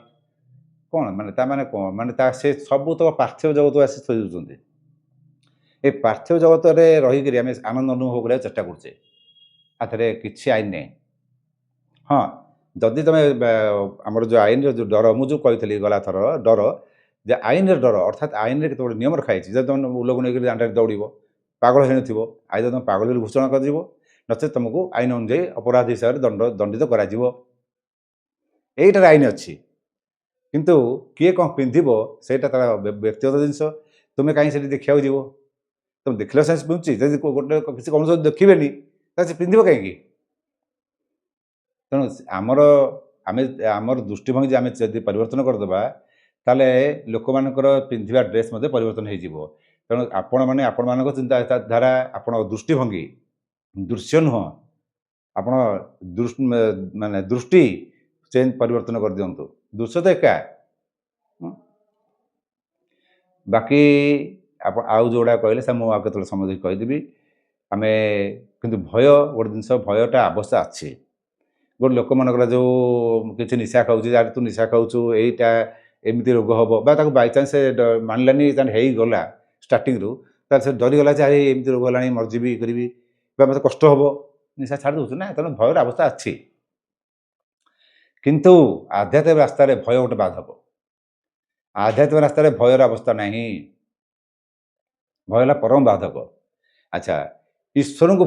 A: କ'ଣ ମାନେ ତା ମାନେ କ'ଣ? ମାନେ ସେ ସବୁ ତ ପାର୍ଥିବ ଜଗତକୁ ଆସି ଥୋଇ ଦେଉଛନ୍ତି। ଏ ପାର୍ଥିବ ଜଗତରେ ରହିକରି ଆମେ ଆନନ୍ଦ ଅନୁଭବ କରିବାକୁ ଚେଷ୍ଟା କରୁଛେ, ଏଥିରେ କିଛି ଆଇନ ନାହିଁ। ହଁ, ଯଦି ତୁମେ ଆମର ଯେଉଁ ଆଇନର ଯେଉଁ ଡର ମୁଁ ଯେଉଁ କହିଥିଲି ଗଲା ଥର ଡର, ଯେ ଆଇନର ଡର ଅର୍ଥାତ୍ ଆଇନରେ କେତେ ଗୁଡ଼ିଏ ନିୟମ ରଖାଯାଇଛି। ଯଦି ତୁମେ ଉଲ୍ଲଂଘନ ନେଇକରି ଦାଣ୍ଡରେ ଦୌଡ଼ିବ, ପାଗଳ ହୋଇନଥିବ, ଆଇଦର ତୁମେ ପାଗଳ ବୋଲି ଘୋଷଣା କରାଯିବ, ନଚେତ୍ ତୁମକୁ ଆଇନ ଅନୁଯାୟୀ ଅପରାଧ ହିସାବରେ ଦଣ୍ଡିତ କରାଯିବ। ଏଇଟାରେ ଆଇନ ଅଛି। କିନ୍ତୁ କିଏ କ'ଣ ପିନ୍ଧିବ ସେଇଟା ତା'ର ବ୍ୟକ୍ତିଗତ ଜିନିଷ। ତୁମେ କାହିଁ ସେଠି ଦେଖିବାକୁ ଯିବ? ତୁମେ ଦେଖିଲେ ସେନ୍ସ ମିଳୁଛି। ଯଦି ଗୋଟେ କିଛି କୌଣସି ଦେଖିବେନି ତାହେଲେ ସେ ପିନ୍ଧିବ କାହିଁକି? ତେଣୁ ଆମର ଦୃଷ୍ଟିଭଙ୍ଗୀ ଯେ ଆମେ ଯଦି ପରିବର୍ତ୍ତନ କରିଦେବା ତାହେଲେ ଲୋକମାନଙ୍କର ପିନ୍ଧିବା ଡ୍ରେସ୍ ମଧ୍ୟ ପରିବର୍ତ୍ତନ ହୋଇଯିବ। ତେଣୁ ଆପଣମାନଙ୍କ ଚିନ୍ତାଧାରା, ଆପଣଙ୍କ ଦୃଷ୍ଟିଭଙ୍ଗୀ, ଦୃଶ୍ୟ ନୁହଁ, ଆପଣ ମାନେ ଦୃଷ୍ଟି ପରିବର୍ତ୍ତନ କରିଦିଅନ୍ତୁ। ଦୃଶ୍ୟ ତ ଏକା। ବାକି ଆପଣ ଆଉ ଯେଉଁଗୁଡ଼ା କହିଲେ ସେ ମୁଁ ଆଉ କେତେବେଳେ ସମୟ ଦେଇ କହିଦେବି। ଆମେ କିନ୍ତୁ ଭୟ ଗୋଟେ ଜିନିଷ, ଭୟଟା ଆବଶ୍ୟକ ଅଛି। ଗୋଟେ ଲୋକମାନଙ୍କର ଯେଉଁ କିଛି ନିଶା ଖାଉଛି, ଯାହାର ତୁ ନିଶା ଖାଉଛୁ ଏଇଟା ଏମିତି ରୋଗ ହେବ, ବା ତାକୁ ବାଇଚାନ୍ସ ସେ ମାନିଲାନି ତାହେଲେ ହେଇଗଲା ଷ୍ଟାର୍ଟିଂରୁ, ତାହେଲେ ସେ ଡରିଗଲା ଯେ ଆରେ ଏମିତି ରୋଗ ହେଲାଣି ମରିଯିବି କରିବି, ବା ମୋତେ କଷ୍ଟ ହେବ, ନିଶା ଛାଡ଼ି ଦେଉଛୁ ନା। ତେଣୁ ଭୟର ଅବସ୍ଥା ଅଛି। କିନ୍ତୁ ଆଧ୍ୟାତ୍ମିକ ରାସ୍ତାରେ ଭୟ ଗୋଟେ ବାଧକ। ଆଧ୍ୟାତ୍ମିକ ରାସ୍ତାରେ ଭୟର ଅବସ୍ଥା ନାହିଁ। ଭୟ ହେଲା ପରମ ବାଧକ। ଆଚ୍ଛା, ଈଶ୍ୱରଙ୍କୁ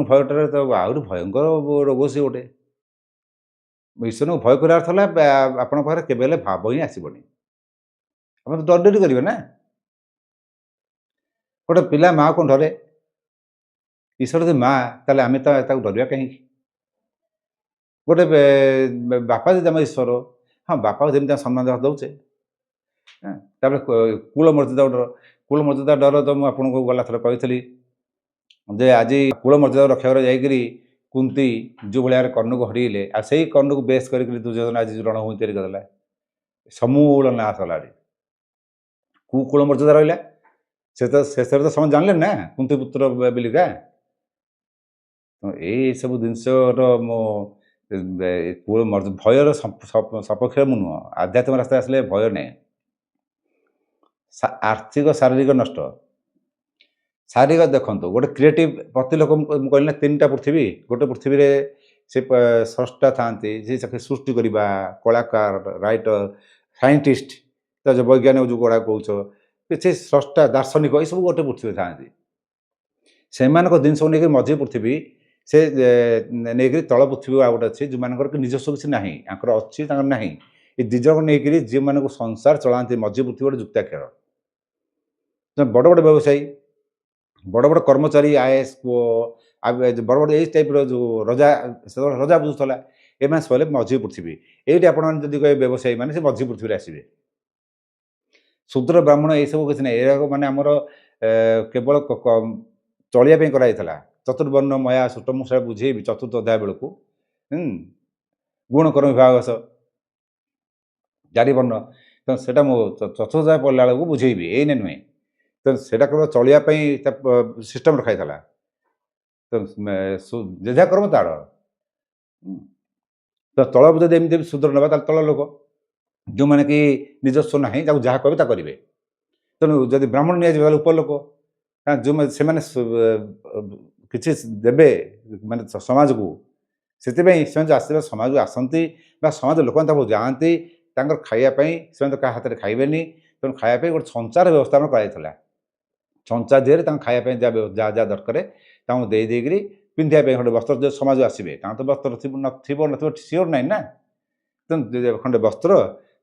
A: ଭୟଟାରେ ତ ଆହୁରି ଭୟଙ୍କର ରୋଗ ସିଏ ଗୋଟେ। ଈଶ୍ୱରଙ୍କୁ ଭୟ କରିବା ଅର୍ଥ ହେଲା ଆପଣଙ୍କ ପାଖରେ କେବେ ହେଲେ ଭାବ ହିଁ ଆସିବନି। ଆପଣ ତ ଡରି କରିବେ ନା। ଗୋଟେ ପିଲା ମାଆ କ'ଣ ଡରେ? ଈଶ୍ୱର ଯଦି ମା, ତାହେଲେ ଆମେ ତାକୁ ଡରିବା କାହିଁକି? ଗୋଟେ ବାପା ଯଦି ଆମ ଈଶ୍ୱର, ହଁ ବାପାକୁ ଯେମିତି ଆମେ ସମ୍ମାନ ଦେଉଛେ। ତାପରେ କୁଳ ମର୍ଯ୍ୟାଦା ଡର ତ ମୁଁ ଆପଣଙ୍କୁ ଗଲା ଥର କହିଥିଲି ଯେ ଆଜି କୁଳ ମର୍ଯ୍ୟାଦା ରକ୍ଷା କରି ଯାଇକରି କୁନ୍ତି ଯେଉଁ ଭଳିଆ କର୍ଣ୍ଣକୁ ହରେଇଲେ, ଆଉ ସେଇ କର୍ଣ୍ଣକୁ ବେସ୍ କରିକି ଦୁର୍ଯ୍ୟୋଧନ ଆଜି ରଣଭୂମି ତିଆରି କରିଦେଲା, ସମୂଳ ନାଶ ହେଲାଣି। କେଉଁ କୁଳ ମର୍ଯ୍ୟାଦା ରହିଲା? ଶେଷରେ ତ ସମସ୍ତେ ଜାଣିଲେ ନା କୁନ୍ତି ପୁତ୍ର ବେଲିକା। ଏଇସବୁ ଜିନିଷର ମୁଁ ଭୟର ସପକ୍ଷରେ ମୁଁ ନୁହଁ। ଆଧ୍ୟାତ୍ମିକ ରାସ୍ତାରେ ଆସିଲେ ଭୟ ନାହିଁ। ଆର୍ଥିକ ଶାରୀରିକ ନଷ୍ଟ। ଶାରୀରିକ ଦେଖନ୍ତୁ, ଗୋଟେ କ୍ରିଏଟିଭ୍ ପ୍ରତି ଲୋକ ମୁଁ କହିଲି ନା ତିନିଟା ପୃଥିବୀ। ଗୋଟେ ପୃଥିବୀରେ ସେ ସ୍ରଷ୍ଟା ଥାଆନ୍ତି, ସେ ସୃଷ୍ଟି କରିବା, କଳାକାର, ରାଇଟର, ସାଇଣ୍ଟିଷ୍ଟ, ତ ଯେଉଁ ବୈଜ୍ଞାନିକ ଯେଉଁ ଗୁଡ଼ାକ କହୁଛ, ସେ ସ୍ରଷ୍ଟା, ଦାର୍ଶନିକ, ଏସବୁ ଗୋଟେ ପୃଥିବୀରେ ଥାଆନ୍ତି। ସେମାନଙ୍କ ଜିନିଷକୁ ନେଇକି ମଝି ପୃଥିବୀ ସେ ନେଇକରି ତଳ ପୃଥିବୀ ଆଉ ଗୋଟେ ଅଛି ଯେଉଁମାନଙ୍କର ନିଜସ୍ୱ କିଛି ନାହିଁ, ତାଙ୍କର ଅଛି ତାଙ୍କର ନାହିଁ। ଏ ଦୁଇ ଜଣକୁ ନେଇକରି ଯେଉଁମାନଙ୍କୁ ସଂସାର ଚଳାନ୍ତି ମଝି ପୃଥିବୀ ଗୋଟେ ଯୁକ୍ତାକ୍ଷର। ବଡ଼ ବଡ଼ ବ୍ୟବସାୟୀ, ବଡ଼ ବଡ଼ କର୍ମଚାରୀ, ଆଇଏଏସ୍, ବଡ଼ ବଡ଼ ଏଇ ଟାଇପ୍ର ଯେଉଁ ସେତେବେଳେ ରଜା ବୁଝୁଥିଲା, ଏମାନେ ସବୁ ମଝି ପୃଥିବୀ। ଏଇଠି ଆପଣମାନେ ଯଦି କହିବେ ବ୍ୟବସାୟୀ ମାନେ ସେ ମଝି ପୃଥିବୀରେ ଆସିବେ। ଶୂଦ୍ର ବ୍ରାହ୍ମଣ ଏଇସବୁ କିଛି ନାହିଁ। ଏଗୁଡ଼ାକ ମାନେ ଆମର କେବଳ ଚଳିବା ପାଇଁ କରାଯାଇଥିଲା। ଚତୁର୍ବର୍ଣ୍ଣ ମୟା ସୃଷ୍ଟ, ମୁଁ ସେଟା ବୁଝେଇବି ଚତୁର୍ଥ ଅଧ୍ୟାୟ ବେଳକୁ। ଗୁଣ କର୍ମ ବିଭାଗ ଚାରିବର୍ଣ୍ଣ, ତେଣୁ ସେଇଟା ମୁଁ ଚତୁର୍ଥ ଅଧ୍ୟାୟ ପଢ଼ିଲା ବେଳକୁ ବୁଝେଇବି, ଏଇନେ ନୁହେଁ। ତେଣୁ ସେଇଟା କେବଳ ଚଳିବା ପାଇଁ ତା ସିଷ୍ଟମ ରଖାଯାଇଥିଲା। ତେଣୁ ଯେଝା କର୍ମ ତାର। ତ ତଳକୁ ଯଦି ଏମିତି ଶୂଦ୍ର ନେବା ତାହେଲେ ତଳ ଲୋକ, ଯେଉଁମାନେ କି ନିଜସ୍ୱ ନାହିଁ, ତାକୁ ଯାହା କହିବେ ତା କରିବେ। ତେଣୁ ଯଦି ବ୍ରାହ୍ମଣ ନିଆଯିବ ତାହେଲେ ଉପର ଲୋକ, ଯେଉଁମାନେ ସେମାନେ କିଛି ଦେବେ ମାନେ ସମାଜକୁ, ସେଥିପାଇଁ ସେମାନେ ଆସିବା ସମାଜକୁ ଆସନ୍ତି ବା ସମାଜ ଲୋକମାନେ ତାକୁ ଯାଆନ୍ତି ତାଙ୍କର ଖାଇବା ପାଇଁ। ସେମାନେ ତ କାହା ହାତରେ ଖାଇବେନି, ତେଣୁ ଖାଇବା ପାଇଁ ଗୋଟେ ସଞ୍ଚାର ବ୍ୟବସ୍ଥା ଆମର କରାଯାଇଥିଲା। ସଞ୍ଚା ଦେହରେ ତାଙ୍କୁ ଖାଇବା ପାଇଁ ଯାହା ଯାହା ଦରକାର ତାଙ୍କୁ ଦେଇକରି ପିନ୍ଧିବା ପାଇଁ ଖଣ୍ଡେ ବସ୍ତ୍ର, ଯେଉଁ ସମାଜକୁ ଆସିବେ ତାଙ୍କର ତ ବସ୍ତ୍ର ନଥିବ ସିଓର ନାହିଁ ନା। ତେଣୁ ଖଣ୍ଡେ ବସ୍ତ୍ର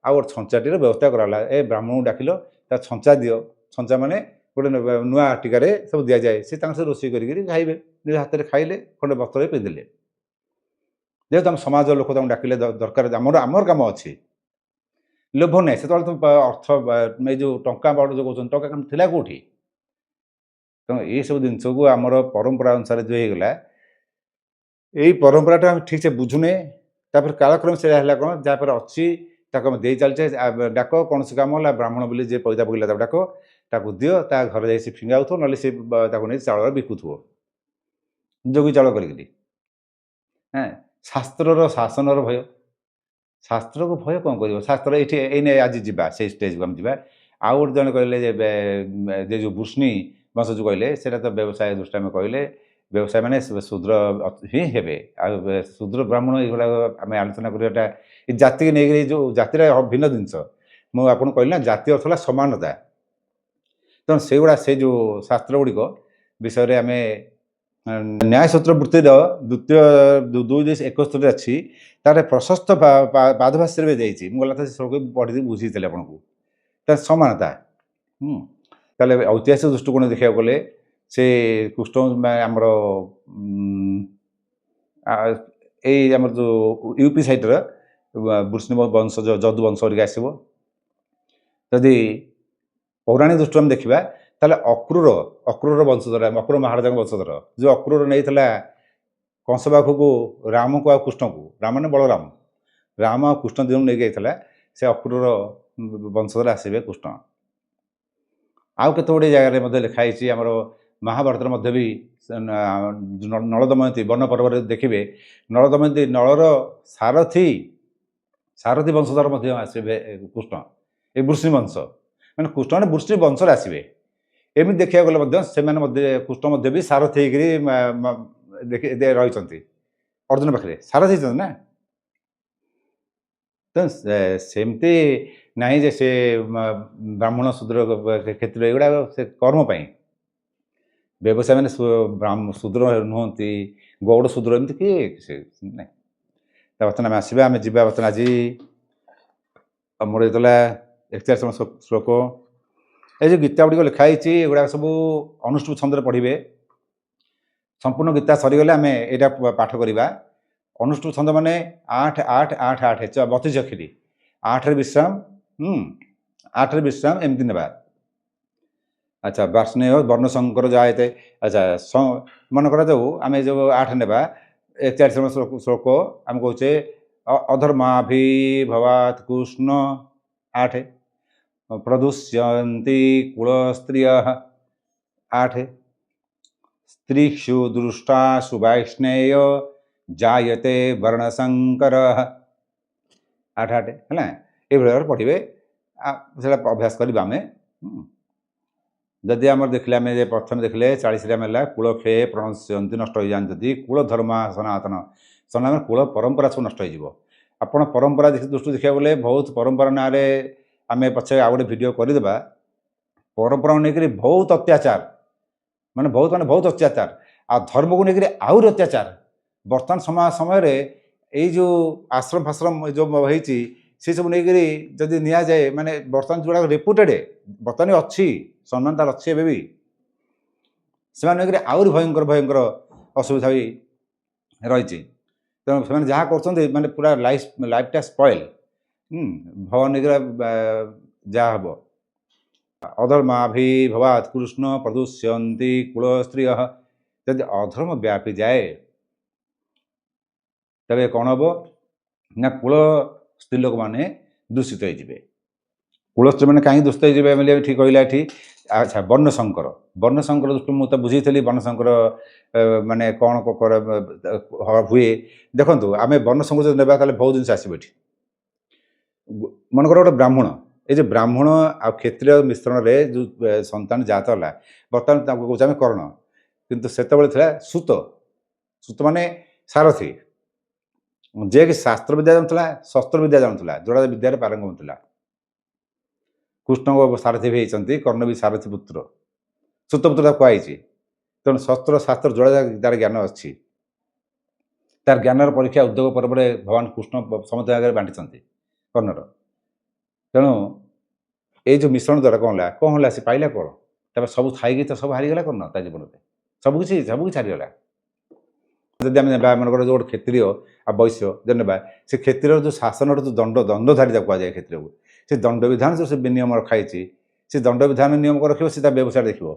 A: ଆଉ ଗୋଟେ ଛଞ୍ଚାଟିର ବ୍ୟବସ୍ଥା କରାଗଲା। ଏ ବ୍ରାହ୍ମଣକୁ ଡାକିଲ, ତା ଛଞ୍ଚା ଦିଅ। ଛଞ୍ଚା ମାନେ ଗୋଟେ ନୂଆ ଟିକାରେ ସବୁ ଦିଆଯାଏ। ସେ ତାଙ୍କ ସହ ରୋଷେଇ କରିକିରି ଖାଇବେ, ନିଜ ହାତରେ ଖାଇଲେ, ଖଣ୍ଡେ ବସ୍ତ୍ରରେ ପିନ୍ଧିଲେ। ଯେହେତୁ ଆମ ସମାଜ ଲୋକ ତାଙ୍କୁ ଡାକିଲେ ଦରକାର, ଆମର କାମ ଅଛି। ଲୋଭ ନାହିଁ ସେତେବେଳେ ତ ଅର୍ଥ ଏଇ ଯେଉଁ ଟଙ୍କା ବଡ଼ ଯେଉଁ କହୁଛନ୍ତି ଟଙ୍କା କ'ଣ ଥିଲା କେଉଁଠି। ତେଣୁ ଏଇସବୁ ଜିନିଷକୁ ଆମର ପରମ୍ପରା ଅନୁସାରେ ଯେଉଁ ହେଇଗଲା ଏଇ ପରମ୍ପରାଟା ଆମେ ଠିକ୍ସେ ବୁଝୁନେ। ତାପରେ କାଳକ୍ରମେ ସେଇଟା ହେଲା କ'ଣ ଯାହାପରେ ଅଛି ତାକୁ ଆମେ ଦେଇ ଚାଲିଛେ। ଡାକ କୌଣସି କାମ ହେଲା ବ୍ରାହ୍ମଣ ବୋଲି ଯିଏ ପଇତା ପକେଇଲା ତାକୁ ଡାକ, ତାକୁ ଦିଅ, ତା ଘରେ ଯାଇ ସେ ଫିଙ୍ଗାଉଥିବ, ନହେଲେ ସେ ତାକୁ ନେଇ ଚାଉଳ ବିକୁଥିବ ଯୋଗୀ ଚାଉଳ କରିକିରି। হ্যাঁ, ଶାସ୍ତ୍ରର ଶାସନର ଭୟ। ଶାସ୍ତ୍ରକୁ ଭୟ କ'ଣ କରିବ? ଶାସ୍ତ୍ର ଏଇଠି ଏଇନେ ଆଜି ଯିବା ସେଇ ଷ୍ଟେଜ୍କୁ ଆମେ ଯିବା। ଆଉ ଗୋଟେ ଜଣେ କହିଲେ ଯେ ଯେଉଁ ବୃଷ୍ଣି ବଂଶ ଯେଉଁ କହିଲେ ସେଇଟା ତ ବ୍ୟବସାୟ ଦୃଷ୍ଟି ଆମେ କହିଲେ ବ୍ୟବସାୟ ମାନେ ଶୂଦ୍ର ହିଁ ହେବେ। ଆଉ ଶୂଦ୍ର ବ୍ରାହ୍ମଣ ଏଇଗୁଡ଼ାକ ଆମେ ଆଲୋଚନା କରିବାଟା ଏ ଜାତିକି ନେଇକରି ଯେଉଁ ଜାତିର ଭିନ୍ନ ଜିନିଷ। ମୁଁ ଆପଣଙ୍କୁ କହିଲି ନା ଜାତି ଅର୍ଥ ହେଲା ସମାନତା। ତେଣୁ ସେଇଗୁଡ଼ା ସେ ଯେଉଁ ଶାସ୍ତ୍ର ଗୁଡ଼ିକ ବିଷୟରେ ଆମେ ନ୍ୟାୟସୂତ୍ର ବୃତ୍ତିର ଦ୍ୱିତୀୟ 271 ଅଛି। ତାର ପ୍ରଶସ୍ତ ପାଦଭାଷ୍ୟରେ ବି ଯାଇଛି। ମୁଁ ଗଲା ଶ୍ଲୋକ ପଢ଼ି ବୁଝିଥିଲି ଆପଣଙ୍କୁ। ତା ସମାନତା। ତାହେଲେ ଐତିହାସିକ ଦୃଷ୍ଟିକୋଣ ଦେଖିବାକୁ ଗଲେ ସେ କୃଷ୍ଣ ଆମର ଏଇ ଆମର ଯେଉଁ ୟୁପି ସାଇଡ଼୍ର ବୃଷ୍ଣି ବଂଶ ଯଦୁ ବଂଶ ହେରିକା ଆସିବ। ଯଦି ପୌରାଣିକ ଦୃଷ୍ଟିରୁ ଆମେ ଦେଖିବା ତାହେଲେ ଅକ୍ରୁର ବଂଶଧର ଅକ୍ରୁର ମହାରାଜାଙ୍କ ବଂଶଧର ଯେଉଁ ଅକ୍ରୁର ନେଇଥିଲା କଂସ ପାଖକୁ ରାମକୁ ଆଉ କୃଷ୍ଣକୁ, ରାମ ମାନେ ବଳରାମ, ରାମ ଆଉ କୃଷ୍ଣ ଦୁଇଜଣଙ୍କୁ ନେଇକି ଯାଇଥିଲା। ସେ ଅକ୍ରୁର ବଂଶଧର ଆସିବେ କୃଷ୍ଣ। ଆଉ କେତେ ଗୁଡ଼ିଏ ଜାଗାରେ ମଧ୍ୟ ଲେଖା ହେଇଛି। ଆମର ମହାଭାରତରେ ମଧ୍ୟ ବି ନଳ ଦମୟନ୍ତୀ ବନ ପର୍ବରେ ଦେଖିବେ ନଳ ଦମୟନ୍ତୀ ନଳର ସାରଥୀ ବଂଶଧର ମଧ୍ୟ ଆସିବେ କୃଷ୍ଣ। ଏ ବୃଷ୍ଣି ବଂଶ ମାନେ କୃଷ୍ଣ ମାନେ ବୃଷ୍ଣି ବଂଶରେ ଆସିବେ। ଏମିତି ଦେଖିବାକୁ ଗଲେ ମଧ୍ୟ ସେମାନେ ମଧ୍ୟ କୃଷ୍ଣ ମଧ୍ୟ ବି ସାରଥୀ ହେଇକରି ରହିଛନ୍ତି ଅର୍ଜୁନ ପାଖରେ, ସାରଥୀ ହେଇଛନ୍ତି ନା। ତେଣୁ ସେମିତି ନାହିଁ ଯେ ସେ ବ୍ରାହ୍ମଣ ଶୂଦ୍ର କ୍ଷେତ୍ର ଏଗୁଡ଼ାକ ସେ କର୍ମ ପାଇଁ। ବ୍ୟବସାୟ ମାନେ ଶୂଦ୍ର ନୁହନ୍ତି, ଗୌଡ଼ ଶୂଦ୍ର ଏମିତି କିଏ ସେ ନାହିଁ। ତା ବର୍ତ୍ତମାନ ଆମେ ଆସିବା, ଆମେ ଯିବା ବର୍ତ୍ତମାନ ଆଜି ମୋର ଯେତେବେଳେ 41 ଶ୍ଲୋକ এই যে ଗୀତା ଗୁଡ଼ିକ ଲେଖା ହେଇଛି ଏଗୁଡ଼ାକ ସବୁ ଅନୁଷ୍ଠୁପ ଛନ୍ଦରେ ପଢ଼ିବେ। ସମ୍ପୂର୍ଣ୍ଣ ଗୀତା ସରିଗଲେ ଆମେ ଏଇଟା ପାଠ କରିବା। ଅନୁଷ୍ଠୁପ ଛନ୍ଦ ମାନେ 8 8 8 8 32 ଅକ୍ଷରୀ, 8ରେ ବିଶ୍ରାମ 8ରେ ବିଶ୍ରାମ ଏମିତି ନେବା। ଆଚ୍ଛା, ବାର୍ଷ୍ଣେୟ ବର୍ଣ୍ଣ ଶଙ୍କର ଯାଏତେ। ଆଚ୍ଛା, ମନେ କରାଯାଉ ଆମେ ଯେଉଁ 8 ନେବା 41 ଶ୍ଲୋକ ଆମେ କହୁଛେ ଅଧର୍ମାଭିଭବାତ୍ କୃଷ୍ଣ 8, ପ୍ରଦୁଷ୍ୟନ୍ତି କୁଳ ସ୍ତ୍ରିୟ 8, ସ୍ତ୍ରୀଷୁ ଦୃଷ୍ଟା ସୁବୈଷ୍ଣେୟ ଜାୟତେ ବର୍ଣ୍ଣଶଙ୍କର 8 8 ହେଲା। ଏଇଭଳି ଭାବରେ ପଢ଼ିବେ, ସେଇଟା ଅଭ୍ୟାସ କରିବା ଆମେ। ଯଦି ଆମର ଦେଖିଲେ ଆମେ ପ୍ରଥମେ ଦେଖିଲେ 40ରେ ଆମେ ହେଲା କୁଳକ୍ଷୟ ପ୍ରଣଶ୍ୟନ୍ତି ନଷ୍ଟ ହୋଇଯାଆନ୍ତି ଯଦି କୁଳ ଧର୍ମ ସନାତନ ସନାତନ କୂଳ ପରମ୍ପରା ସବୁ ନଷ୍ଟ ହୋଇଯିବ। ଆପଣ ପରମ୍ପରା ଦୃଷ୍ଟିରୁ ଦେଖିବାକୁ ଗଲେ ବହୁତ ପରମ୍ପରା ନାଁରେ ଆମେ ପଛେ ଆଉ ଗୋଟେ ଭିଡ଼ିଓ କରିଦେବା। ପରମ୍ପରାକୁ ନେଇକରି ବହୁତ ଅତ୍ୟାଚାର ମାନେ ବହୁତ ଅତ୍ୟାଚାର, ଆଉ ଧର୍ମକୁ ନେଇକରି ଆହୁରି ଅତ୍ୟାଚାର। ବର୍ତ୍ତମାନ ସମୟରେ ଏଇ ଯେଉଁ ଆଶ୍ରମ ଫାଶ୍ରମ ଯେଉଁ ହେଇଛି ସେସବୁ ନେଇକରି ଯଦି ନିଆଯାଏ ମାନେ ବର୍ତ୍ତମାନ ଯେଉଁଗୁଡ଼ାକ ରେପୁଟେଡ଼୍ ବର୍ତ୍ତମାନ ଅଛି, ସମ୍ମାନ ତାର ଅଛି ଏବେ ବି, ସେମାନେ ନେଇକରି ଆହୁରି ଭୟଙ୍କର ଅସୁବିଧା ବି ରହିଛି। ତେଣୁ ସେମାନେ ଯାହା କରୁଛନ୍ତି ମାନେ ପୁରା ଲାଇଫଟା ସ୍ପଏଲ୍। ଭଗବାନ ନେଇକରି ଯାହା ହେବ। ଅଧର୍ମାଭିଭବାତ୍ କୃଷ୍ଣ ପ୍ରଦୁଷ୍ୟନ୍ତି କୁଳ ସ୍ତ୍ରୀୟ। ଯଦି ଅଧର୍ମ ବ୍ୟାପିଯାଏ ତେବେ କ'ଣ ହେବ ନା କୁଳ ସ୍ତ୍ରୀ ଲୋକମାନେ ଦୂଷିତ ହେଇଯିବେ। କୁଳ ସ୍ତ୍ରୀମାନେ କାହିଁକି ଦୂଷିତ ହେଇଯିବେ ବୋଲି ଠିକ୍ କହିଲା ଏଠି। ଆଚ୍ଛା, ବର୍ଣ୍ଣଶଙ୍କର ଦୃଷ୍ଟିରୁ ମୁଁ ତ ବୁଝେଇଥିଲି ବର୍ଣ୍ଣଶଙ୍କର ମାନେ କ'ଣ ହୁଏ। ଦେଖନ୍ତୁ ଆମେ ବର୍ଣ୍ଣଶଙ୍କର ଯଦି ନେବା ତାହେଲେ ବହୁତ ଜିନିଷ ଆସିବ ଏଠି। ମନେକର ଗୋଟେ ବ୍ରାହ୍ମଣ, এই যে ବ୍ରାହ୍ମଣ ଆଉ କ୍ଷତ୍ରିୟ ମିଶ୍ରଣରେ ଯେଉଁ ସନ୍ତାନ ଜାତ ହେଲା, ବର୍ତ୍ତମାନ ତାଙ୍କୁ କହୁଛେ ଆମେ କର୍ଣ୍ଣ, କିନ୍ତୁ ସେତେବେଳେ ଥିଲା ସୂତ ମାନେ ସାରଥୀ, ଯିଏକି ଶାସ୍ତ୍ର ବିଦ୍ୟା ଜାଣୁଥିଲା, ଶସ୍ତ୍ର ବିଦ୍ୟା ଜାଣୁଥିଲା, ଯୋଡ଼ା ବିଦ୍ୟାରେ ପାରଙ୍ଗମ ଥିଲା। କୃଷ୍ଣଙ୍କ ସାରଥୀ ବି ହେଇଛନ୍ତି, କର୍ଣ୍ଣ ବି ସାରଥୀ ପୁତ୍ର, ସୂତପୁତ୍ର ତାକୁ କୁହାଯାଇଛି। ତେଣୁ ଶସ୍ତ୍ର ଶାସ୍ତ୍ର ଯୋଡ଼ା ତାର ଜ୍ଞାନ ଅଛି। ତାର ଜ୍ଞାନର ପରୀକ୍ଷା ଉଦ୍ୟୋଗ ପର୍ବରେ ଭଗବାନ କୃଷ୍ଣ ସମସ୍ତ ଜାଗାରେ ବାଣ୍ଟିଛନ୍ତି କର୍ଣ୍ଣର। ତେଣୁ ଏଇ ଯେଉଁ ମିଶ୍ରଣ ଦ୍ୱାରା କ'ଣ ହେଲା ସେ ପାଇଲା କ'ଣ? ତାପରେ ସବୁ ଥାଇକି ତ ସବୁ ହାରିଗଲା କର୍ଣ୍ଣ ତା ଜୀବନରେ, ସବୁକିଛି ହାରିଗଲା। ଯଦି ଆମେ ନେବା ମନେକର ଯେଉଁ ଗୋଟେ କ୍ଷତ୍ରିୟ ଆଉ ବୈଶ୍ୟ ଯଦି ନେବା ସେ କ୍ଷତ୍ରିୟର ଯେଉଁ ଶାସନର ଯେଉଁ ଦଣ୍ଡଧାରୀ ତାକୁ କୁହାଯାଏ କ୍ଷତ୍ରିୟକୁ। ସେ ଦଣ୍ଡବିଧାନ ଯେଉଁ ସେ ନିୟମ ରଖାଯାଇଛି ସେ ଦଣ୍ଡବିଧାନ ନିୟମ ରଖିବ ସେ ତା ବ୍ୟବସାୟ ଦେଖିବ।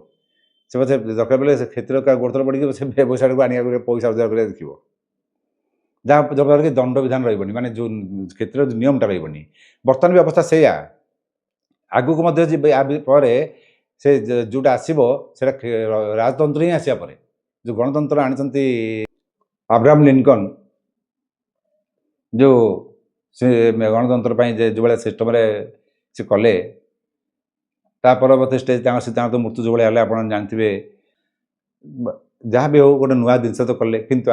A: ସେ ବୋଧେ ଦରକାର ପଡ଼ିଲେ ସେ କ୍ଷତ୍ରିୟ ଗୋଡ଼ତଳ ପଡ଼ିକି ସେ ବ୍ୟବସାୟକୁ ଆଣିବାକୁ ପଇସା ରୋଜଗାର କରିବା ଦେଖିବ। ଯାହାଫଳରେ କି ଦଣ୍ଡବିଧାନ ରହିବନି, ମାନେ ଯେଉଁ କ୍ଷେତ୍ରରେ ନିୟମଟା ରହିବନି। ବର୍ତ୍ତମାନ ବି ଅବସ୍ଥା ସେଇଆ, ଆଗକୁ ମଧ୍ୟ ଯିବେ ପରେ ସେ ଯେଉଁଟା ଆସିବ ସେଇଟା ରାଜତନ୍ତ୍ର ହିଁ ଆସିବା ପରେ। ଯେଉଁ ଗଣତନ୍ତ୍ର ଆଣିଛନ୍ତି ଆବ୍ରାହମ ଲିଙ୍କନ, ଯେଉଁ ସେ ଗଣତନ୍ତ୍ର ପାଇଁ ଯେଉଁଭଳିଆ ସିଷ୍ଟମରେ ସେ କଲେ, ତା ପରବର୍ତ୍ତୀ ଷ୍ଟେଜ୍ ତାଙ୍କ ସିଦ୍ଧାନ୍ତ ମୃତ୍ୟୁ ଯେଉଁଭଳିଆ ହେଲେ ଆପଣ ଜାଣିଥିବେ। ଯାହା ବି ହେଉ ଗୋଟେ ନୂଆ ଜିନିଷ ତ କଲେ, କିନ୍ତୁ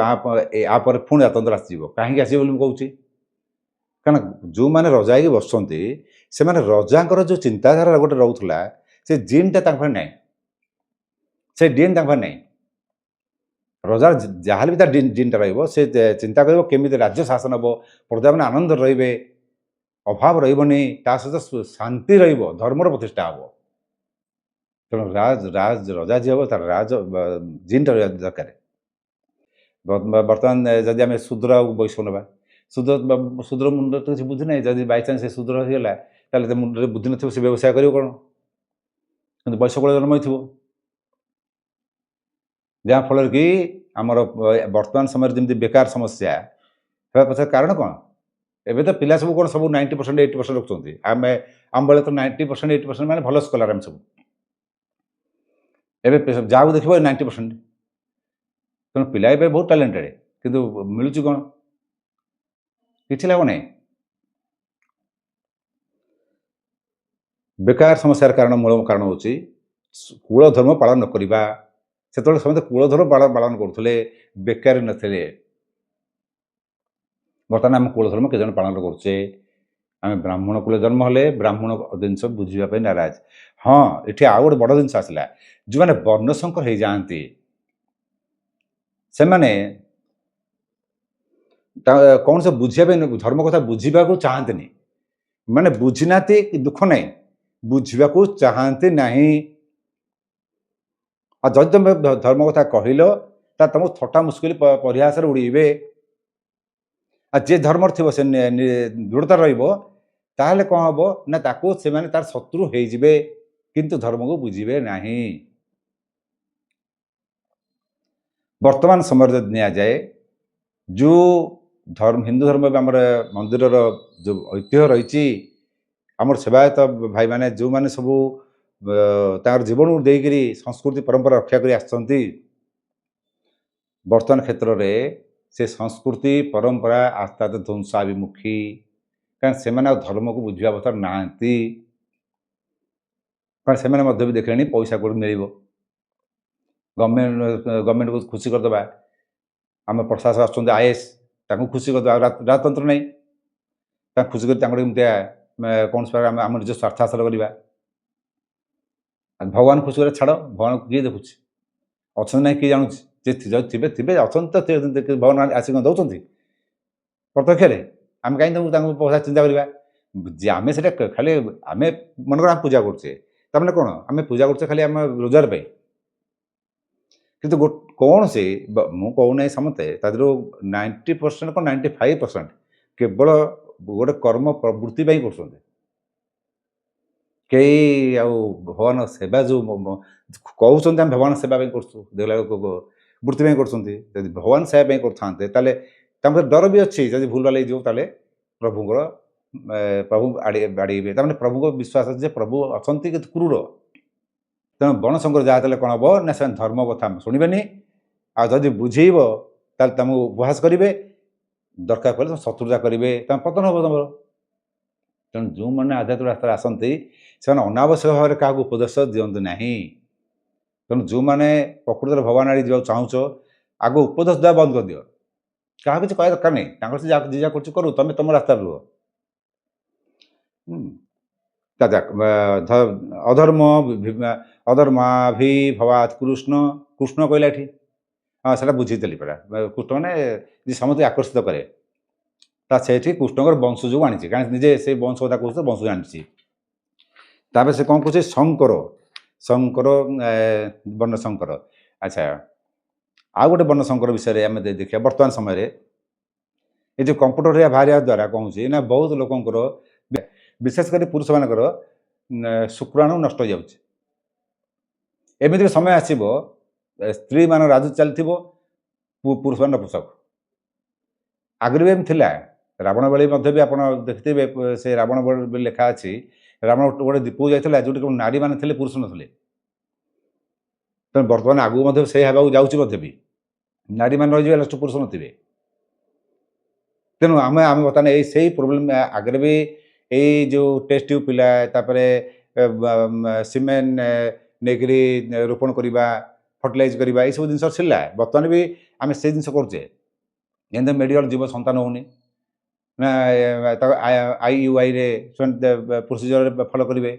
A: ଆ ପରେ ପୁଣି ରାଜତନ୍ତ୍ର ଆସିଯିବ। କାହିଁକି ଆସିବ ବୋଲି ମୁଁ କହୁଛି, କାରଣ ଯେଉଁମାନେ ରଜା ହେଇକି ବସୁଛନ୍ତି ସେମାନେ ରଜାଙ୍କର ଯେଉଁ ଚିନ୍ତାଧାରା ଗୋଟେ ରହୁଥିଲା ସେ ଜିନ୍ଟା ତାଙ୍କ ପାଖରେ ନାହିଁ, ସେ ଡିଏନ୍ ତାଙ୍କ ପାଖରେ ନାହିଁ। ରଜାର ଯାହାହେଲେ ବି ତା ଜିନ୍ଟା ରହିବ, ସେ ଚିନ୍ତା କରିବ କେମିତି ରାଜ୍ୟ ଶାସନ ହେବ, ପ୍ରଜାମାନେ ଆନନ୍ଦରେ ରହିବେ, ଅଭାବ ରହିବନି, ତା ସହିତ ଶାନ୍ତି ରହିବ, ଧର୍ମର ପ୍ରତିଷ୍ଠା ହେବ। ତେଣୁ ରଜା ଯିଏ ହେବ ତାର ରାଜ ଜିନ୍ଟା ରହିବା ଦରକାର। ବର୍ତ୍ତମାନ ଯଦି ଆମେ ଶୂଦ୍ର ଆଉ ବୈଶ୍ୟ ନେବା, ଶୂଦ୍ର ମୁଣ୍ଡରେ ତ କିଛି ବୁଦ୍ଧି ନାହିଁ। ଯଦି ବାଇଚାନ୍ସ ସେ ଶୂଦ୍ର ହେଇଗଲା ତାହେଲେ ତା ମୁଣ୍ଡରେ ବୁଦ୍ଧି ନଥିବ, ସେ ବ୍ୟବସାୟ କରିବ କ'ଣ? କିନ୍ତୁ ବୈଶ୍ୟ କୁଳ ଜନ୍ମ ହୋଇଥିବ, ଯାହାଫଳରେ କି ଆମର ବର୍ତ୍ତମାନ ସମୟରେ ଯେମିତି ବେକାର ସମସ୍ୟା ହେବା ପଛରେ କାରଣ କ'ଣ? ଏବେ ତ ପିଲା ସବୁ କ'ଣ ସବୁ 90% 80% ରଖୁଛନ୍ତି। ଆମ ବେଳେ ତ 90% 80% ମାନେ ଭଲ ସ୍କଲାର ଆମେ ସବୁ। ଏବେ ଯାହାକୁ ଦେଖିବ 90%। ତେଣୁ ପିଲା ଏବେ ବହୁତ ଟ୍ୟାଲେଣ୍ଟେଡ଼, କିନ୍ତୁ ମିଳୁଛି କ'ଣ? କିଛି ଲାଭ ନାହିଁ। ବେକାର ସମସ୍ୟାର ମୂଳ କାରଣ ହେଉଛି କୂଳ ଧର୍ମ ପାଳନ ନ କରିବା। ସେତେବେଳେ ସମସ୍ତେ କୂଳ ଧର୍ମ ପାଳନ କରୁଥିଲେ, ବେକାରୀ ନଥିଲେ। ବର୍ତ୍ତମାନ ଆମେ କୂଳ ଧର୍ମ କେତେ ଜଣ ପାଳନ କରୁଛେ? ଆମେ ବ୍ରାହ୍ମଣ କୂଳେ ଜନ୍ମ ହେଲେ ବ୍ରାହ୍ମଣ ଜିନିଷ ବୁଝିବା ପାଇଁ ନାରାଜ। ହଁ, ଏଠି ଆଉ ଗୋଟେ ବଡ଼ ଜିନିଷ ଆସିଲା, ଯେଉଁମାନେ ବର୍ଣ୍ଣଶଙ୍କର ହେଇଯାଆନ୍ତି ସେମାନେ କୌଣସି ବୁଝିବା ପାଇଁ ଧର୍ମ କଥା ବୁଝିବାକୁ ଚାହାନ୍ତିନି। ମାନେ ବୁଝିନାହାନ୍ତି, ଦୁଃଖ ନାହିଁ, ବୁଝିବାକୁ ଚାହାନ୍ତି ନାହିଁ। ଆଉ ଯଦି ତୁମେ ଧର୍ମ କଥା କହିଲ ତାହେଲେ ତୁମକୁ ଥଟ୍ଟା ମୁସ୍କିଲ ପରିହାସରେ ଉଡ଼େଇବେ। ଆଉ ଯେ ଧର୍ମର ଥିବ ସେ ଦୃଢ଼ତା ରହିବ, ତାହେଲେ କ'ଣ ହେବ ନା ତାକୁ ସେମାନେ ତାର ଶତ୍ରୁ ହେଇଯିବେ, କିନ୍ତୁ ଧର୍ମକୁ ବୁଝିବେ ନାହିଁ। ବର୍ତ୍ତମାନ ସମୟରେ ଯଦି ନିଆଯାଏ, ଯେଉଁ ହିନ୍ଦୁ ଧର୍ମ ବି ଆମର ମନ୍ଦିରର ଯେଉଁ ଐତିହ୍ୟ ରହିଛି, ଆମର ସେବାୟତ ଭାଇମାନେ ଯେଉଁମାନେ ସବୁ ତାଙ୍କର ଜୀବନକୁ ଦେଇକରି ସଂସ୍କୃତି ପରମ୍ପରା ରକ୍ଷା କରି ଆସିଛନ୍ତି, ବର୍ତ୍ତମାନ କ୍ଷେତ୍ରରେ ସେ ସଂସ୍କୃତି ପରମ୍ପରା ଆସ୍ତେ ଆସ୍ତେ ଧ୍ୱଂସାଭିମୁଖୀ। କାରଣ ସେମାନେ ଆଉ ଧର୍ମକୁ ବୁଝିବା ଅବସ୍ଥାରେ ନାହାନ୍ତି। କାରଣ ସେମାନେ ମଧ୍ୟ ବି ଦେଖିଲେଣି ପଇସା କେଉଁଠୁ ମିଳିବ, ଗଭର୍ଣ୍ଣମେଣ୍ଟକୁ ଖୁସି କରିଦେବା। ଆମ ପ୍ରଶାସନ ଆସୁଛନ୍ତି IAS, ତାଙ୍କୁ ଖୁସି କରିଦେବା। ରାଜତନ୍ତ୍ର ନାହିଁ, ତାଙ୍କୁ ଖୁସି କରି ତାଙ୍କର ଏମିତିଆ କୌଣସି ପ୍ରକାର ଆମ ନିଜ ସ୍ୱାର୍ଥ ହାସଲ କରିବା। ଭଗବାନ ଖୁସି କରିବା ଛାଡ଼, ଭଗବାନଙ୍କୁ କିଏ ଦେଖୁଛି? ଅଛନ୍ତି ନାହିଁ କିଏ ଜାଣୁଛି? ଯେ ଥିବେ ଥିବେ ଅଛନ୍ତି ତ, ଭଗବାନ ଆସିକି ଦେଉଛନ୍ତି ପ୍ରତ୍ୟକ୍ଷରେ। ଆମେ କାହିଁକି ତାଙ୍କୁ ପଇସା ଚିନ୍ତା କରିବା? ଯେ ଆମେ ସେଇଟା ଖାଲି ଆମେ ମନେକର ଆମେ ପୂଜା କରୁଛେ, ତାମାନେ କ'ଣ ଆମେ ପୂଜା କରୁଛେ ଖାଲି ଆମ ରୋଜଗାର ପାଇଁ? କିନ୍ତୁ କୌଣସି, ମୁଁ କହୁନାହିଁ ସମସ୍ତେ, ତା ଦେହରୁ 90% କ'ଣ 95% କେବଳ ଗୋଟେ କର୍ମ ପ୍ରବୃତ୍ତି ପାଇଁ କରୁଛନ୍ତି। କେହି ଆଉ ଭଗବାନ ସେବା ଯେଉଁ କହୁଛନ୍ତି ଆମେ ଭଗବାନ ସେବା ପାଇଁ କରୁଛୁ, ଦେଖିଲା ବେଳକୁ ବୃତ୍ତି ପାଇଁ କରୁଛନ୍ତି। ଯଦି ଭଗବାନ ସେବା ପାଇଁ କରୁଥାନ୍ତେ ତାହେଲେ ତାଙ୍କର ଡର ବି ଅଛି, ଯଦି ଭୁଲ ଭାଲ ହେଇଯିବ ତାହେଲେ ପ୍ରଭୁ ବାଡ଼େଇବେ। ତାମାନେ ପ୍ରଭୁଙ୍କ ବିଶ୍ୱାସ ଅଛି ଯେ ପ୍ରଭୁ ଅଛନ୍ତି କିନ୍ତୁ କ୍ରୂର। ତେଣୁ ବର୍ଣ୍ଣଶଙ୍କର ଯାହା ଦେଲେ କ'ଣ ହେବ ନା ସେମାନେ ଧର୍ମ କଥା ଶୁଣିବେନି। ଆଉ ଯଦି ବୁଝେଇବ ତାହେଲେ ତୁମକୁ ଉପହାସ କରିବେ, ଦରକାର ପଡ଼ିଲେ ତୁମ ଶତ୍ରୁତା କରିବେ, ତୁମ ପତନ ହେବ ତୁମର। ତେଣୁ ଯେଉଁମାନେ ଆଧ୍ୟାତ୍ମିକ ରାସ୍ତାରେ ଆସନ୍ତି ସେମାନେ ଅନାବଶ୍ୟକ ଭାବରେ କାହାକୁ ଉପଦେଶ ଦିଅନ୍ତି ନାହିଁ। ତେଣୁ ଯେଉଁମାନେ ପ୍ରକୃତରେ ଭଗବାନ ଆଡ଼େ ଯିବାକୁ ଚାହୁଁଛ, ଆଗ ଉପଦେଶ ଦେବା ବନ୍ଦ କରିଦିଅ। କାହାକୁ କିଛି କହିବା ଦରକାର ନାହିଁ, ତାଙ୍କର ସେ ଯିଏ ଯାହା କରୁଛି କରୁ, ତୁମେ ତୁମ ରାସ୍ତାରେ ରୁହ। ଅଧର୍ମାଭିଭବାତ୍ କୃଷ୍ଣ କହିଲା ଏଠି। ହଁ, ସେଇଟା ବୁଝିଦେଲି ପରା। କୃଷ୍ଣ ମାନେ ଯିଏ ସମସ୍ତଙ୍କୁ ଆକର୍ଷିତ କରେ, ତା ସେଇଠି କୃଷ୍ଣଙ୍କର ବଂଶ ଯୋଗୁଁ ଆଣିଛି, କାରଣ ନିଜେ ସେଇ ବଂଶ କଥା କହୁଛି, ବଂଶ ଆଣିଛି। ତାପରେ ସେ କ'ଣ କହୁଛି? ଶଙ୍କର ବର୍ଣ୍ଣଶଙ୍କର। ଆଚ୍ଛା, ଆଉ ଗୋଟେ ବର୍ଣ୍ଣଶଙ୍କର ବିଷୟରେ ଆମେ ଦେଖିବା ବର୍ତ୍ତମାନ ସମୟରେ ଏ ଯେଉଁ କମ୍ପ୍ୟୁଟର ହେରିକା ବାହାରିବା ଦ୍ୱାରା କ'ଣ ହେଉଛି ନା ବହୁତ ଲୋକଙ୍କର ବିଶେଷ କରି ପୁରୁଷମାନଙ୍କର ଶୁକ୍ରାଣୁ ନଷ୍ଟ ହେଇଯାଉଛି। ଏମିତି ବି ସମୟ ଆସିବ ସ୍ତ୍ରୀମାନ ରାଜୁତି ଚାଲିଥିବ ପୁରୁଷମାନେ ନପୁଂସକ। ଆଗରୁ ବି ଏମିତି ଥିଲା। ରାବଣ ବଳି ମଧ୍ୟ ବି ଆପଣ ଦେଖିଥିବେ ସେ ରାବଣ ବଳି ଲେଖା ଅଛି ରାବଣ ଗୋଟେ ଦୀପକୁ ଯାଇଥିଲା ଯେଉଁଠି ନାରୀମାନେ ଥିଲେ ପୁରୁଷ ନଥିଲେ। ତେଣୁ ବର୍ତ୍ତମାନ ଆଗକୁ ମଧ୍ୟ ସେ ହେବାକୁ ଯାଉଛି ମଧ୍ୟ ବି ନାରୀମାନେ ରହିଯିବେ ଲାଷ୍ଟ ପୁରୁଷ ନଥିବେ। ତେଣୁ ଆମେ ବର୍ତ୍ତମାନ ଏଇ ସେଇ ପ୍ରୋବ୍ଲେମ୍ ଆଗରେ ବି ଏଇ ଯେଉଁ ଟେଷ୍ଟ ଟ୍ୟୁବ୍ ପିଲା ତାପରେ ସିମେଣ୍ଟ ନେଇକରି ରୋପଣ କରିବା ଫର୍ଟିଲାଇଜ୍ କରିବା ଏଇସବୁ ଜିନିଷ ଥିଲା। ବର୍ତ୍ତମାନ ବି ଆମେ ସେଇ ଜିନିଷ କରୁଛେ। ଯେମିତି ମେଡ଼ିକାଲ ଯିବ ସନ୍ତାନ ହେଉନି ନା ତାକୁ IUIରେ ପ୍ରୋସିଜରରେ ଫଲୋ କରିବେ।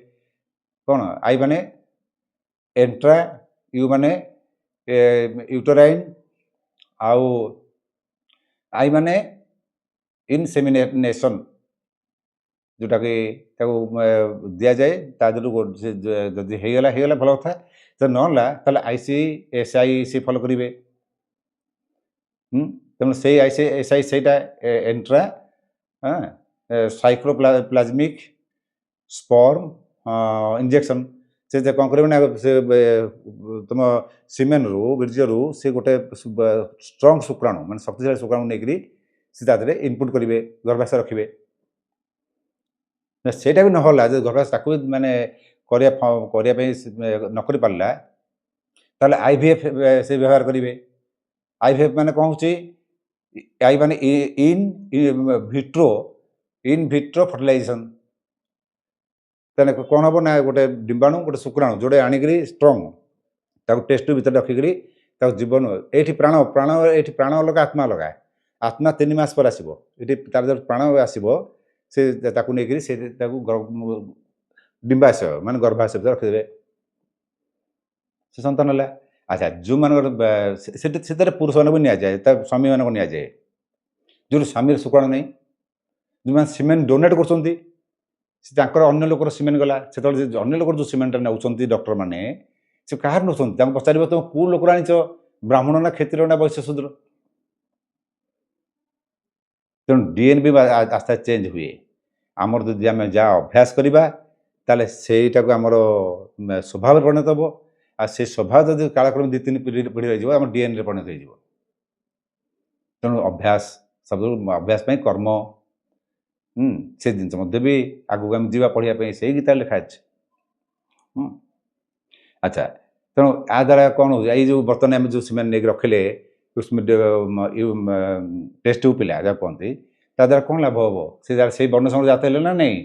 A: କ'ଣ ଆଇ ମାନେ ଏଣ୍ଟ୍ରା ୟୁ ମାନେ ୟୁଟରାଇନ୍ ଆଉ ଆଇ ମାନେ ଇନସେମିନେସନ୍ ଯେଉଁଟାକି ତାକୁ ଦିଆଯାଏ ତା ଦେହରୁ ଯଦି ହେଇଗଲା ଭଲ କଥା, ଯଦି ନହେଲା ତାହେଲେ ICSI ଫଲୋ କରିବେ। ତେଣୁ ସେଇ ICSI ସେଇଟା ଏଣ୍ଟ୍ରା ସାଇକ୍ଲୋପ୍ଲାଜମିକ୍ ସ୍ପର୍ମ ଇଞ୍ଜେକ୍ସନ୍ ସେ କ'ଣ କରିବେ ନା ସେ ତୁମ ସିମେନ୍ରୁ ବୀର୍ଯ୍ୟରୁ ସେ ଗୋଟେ ଷ୍ଟ୍ରଙ୍ଗ ଶୁକ୍ରାଣୁ ମାନେ ଶକ୍ତିଶାଳୀ ଶୁକ୍ରାଣୁ ନେଇକରି ସେ ତା ଦେହରେ ଇନପୁଟ୍ କରିବେ, ଗର୍ଭାଶୟ ରଖିବେ। ସେଇଟା ବି ନହେଲା ଯଦି ଗର୍ଭାଶୟ ତାକୁ ବି ମାନେ କରିବା ପାଇଁ ନ କରିପାରିଲା ତାହେଲେ IVF ସେ ବ୍ୟବହାର କରିବେ। IVF ମାନେ କ'ଣ ହେଉଛି ଆଇ ମାନେ ଇନ୍ ଭିଟ୍ରୋ ଫର୍ଟିଲାଇଜେସନ୍। ତାହେଲେ କ'ଣ ହେବ ନା ଗୋଟେ ଡିମ୍ବାଣୁ ଗୋଟେ ଶୁକ୍ରାଣୁ ଯୋଡ଼େ ଆଣିକରି ଷ୍ଟ୍ରଙ୍ଗ ତାକୁ ଟେଷ୍ଟ ଭିତରେ ରଖିକରି ତାକୁ ଜୀବନ ଏଇଠି ପ୍ରାଣ ଏଇଠି ପ୍ରାଣ ଅଲଗା ଆତ୍ମା ଅଲଗା। ଆତ୍ମା 3 ମାସ ପରେ ଆସିବ। ଏଠି ତାର ଯେଉଁ ପ୍ରାଣ ଆସିବ ସେ ତାକୁ ନେଇକରି ସେ ତାକୁ ଡିମ୍ବାଶୟ ମାନେ ଗର୍ଭାଶୟ ଭିତରେ ରଖିଦେବେ। ସେ ସନ୍ତାନ ହେଲା। ଆଚ୍ଛା ଯେଉଁମାନଙ୍କର ସେଥିରେ ପୁରୁଷମାନଙ୍କୁ ନିଆଯାଏ ତା ସ୍ୱାମୀମାନଙ୍କୁ ନିଆଯାଏ। ଯେଉଁଠି ସ୍ୱାମୀର ଶୁକ୍ରାଣୁ ନାହିଁ ଯେଉଁମାନେ ସିମେଣ୍ଟ ଡୋନେଟ୍ କରୁଛନ୍ତି ସେ ତାଙ୍କର ଅନ୍ୟ ଲୋକର ସିମେଣ୍ଟ ଗଲା। ସେତେବେଳେ ଅନ୍ୟ ଲୋକର ଯେଉଁ ସିମେଣ୍ଟଟା ନେଉଛନ୍ତି ଡକ୍ଟରମାନେ ସେ କାହାର ନେଉଛନ୍ତି ତାଙ୍କୁ ପଚାରିବ ତୁମେ କେଉଁ ଲୋକରୁ ଆଣିଛ ବ୍ରାହ୍ମଣ ନା କ୍ଷତ୍ରିୟ ନା ବୈଶ୍ୟ ଶୂଦ୍ର। ତେଣୁ DNA ବି ଆସ୍ତେ ଆସ୍ତେ ଚେଞ୍ଜ ହୁଏ। ଆମର ଯଦି ଆମେ ଯାହା ଅଭ୍ୟାସ କରିବା ତାହେଲେ ସେଇଟାକୁ ଆମର ସ୍ୱଭାବରେ ପରିଣତ ହେବ। ଆଉ ସେ ସ୍ୱଭାବ ଯଦି କାଳକ୍ରମେ 2-3 ପିଢ଼ି ରହିଯିବ ଆମର DNAରେ ପରିଣତ ହୋଇଯିବ। ତେଣୁ ଅଭ୍ୟାସ ସବୁଠୁ ଅଭ୍ୟାସ ପାଇଁ କର୍ମ ସେ ଜିନିଷ ମଧ୍ୟ ବି ଆଗକୁ ଆମେ ଯିବା ପଢ଼ିବା ପାଇଁ ସେଇ ଗୀତାରେ ଲେଖା ଅଛି। ଆଚ୍ଛା ତେଣୁ ୟା ଦ୍ୱାରା କ'ଣ ହେଉଛି ଏଇ ଯେଉଁ ବର୍ତ୍ତମାନ ଆମେ ଯେଉଁ ସିମେଣ୍ଟ ନେଇକି ରଖିଲେ ଟେଷ୍ଟ ଟ୍ୟୁବ୍ ପିଲା ଯାହା କୁହନ୍ତି ତା ଦ୍ୱାରା କ'ଣ ଲାଭ ହେବ? ସେ ସେଇ ବର୍ଣ୍ଣସଙ୍କର ଜାତ ହେଲେ ନା ନାହିଁ?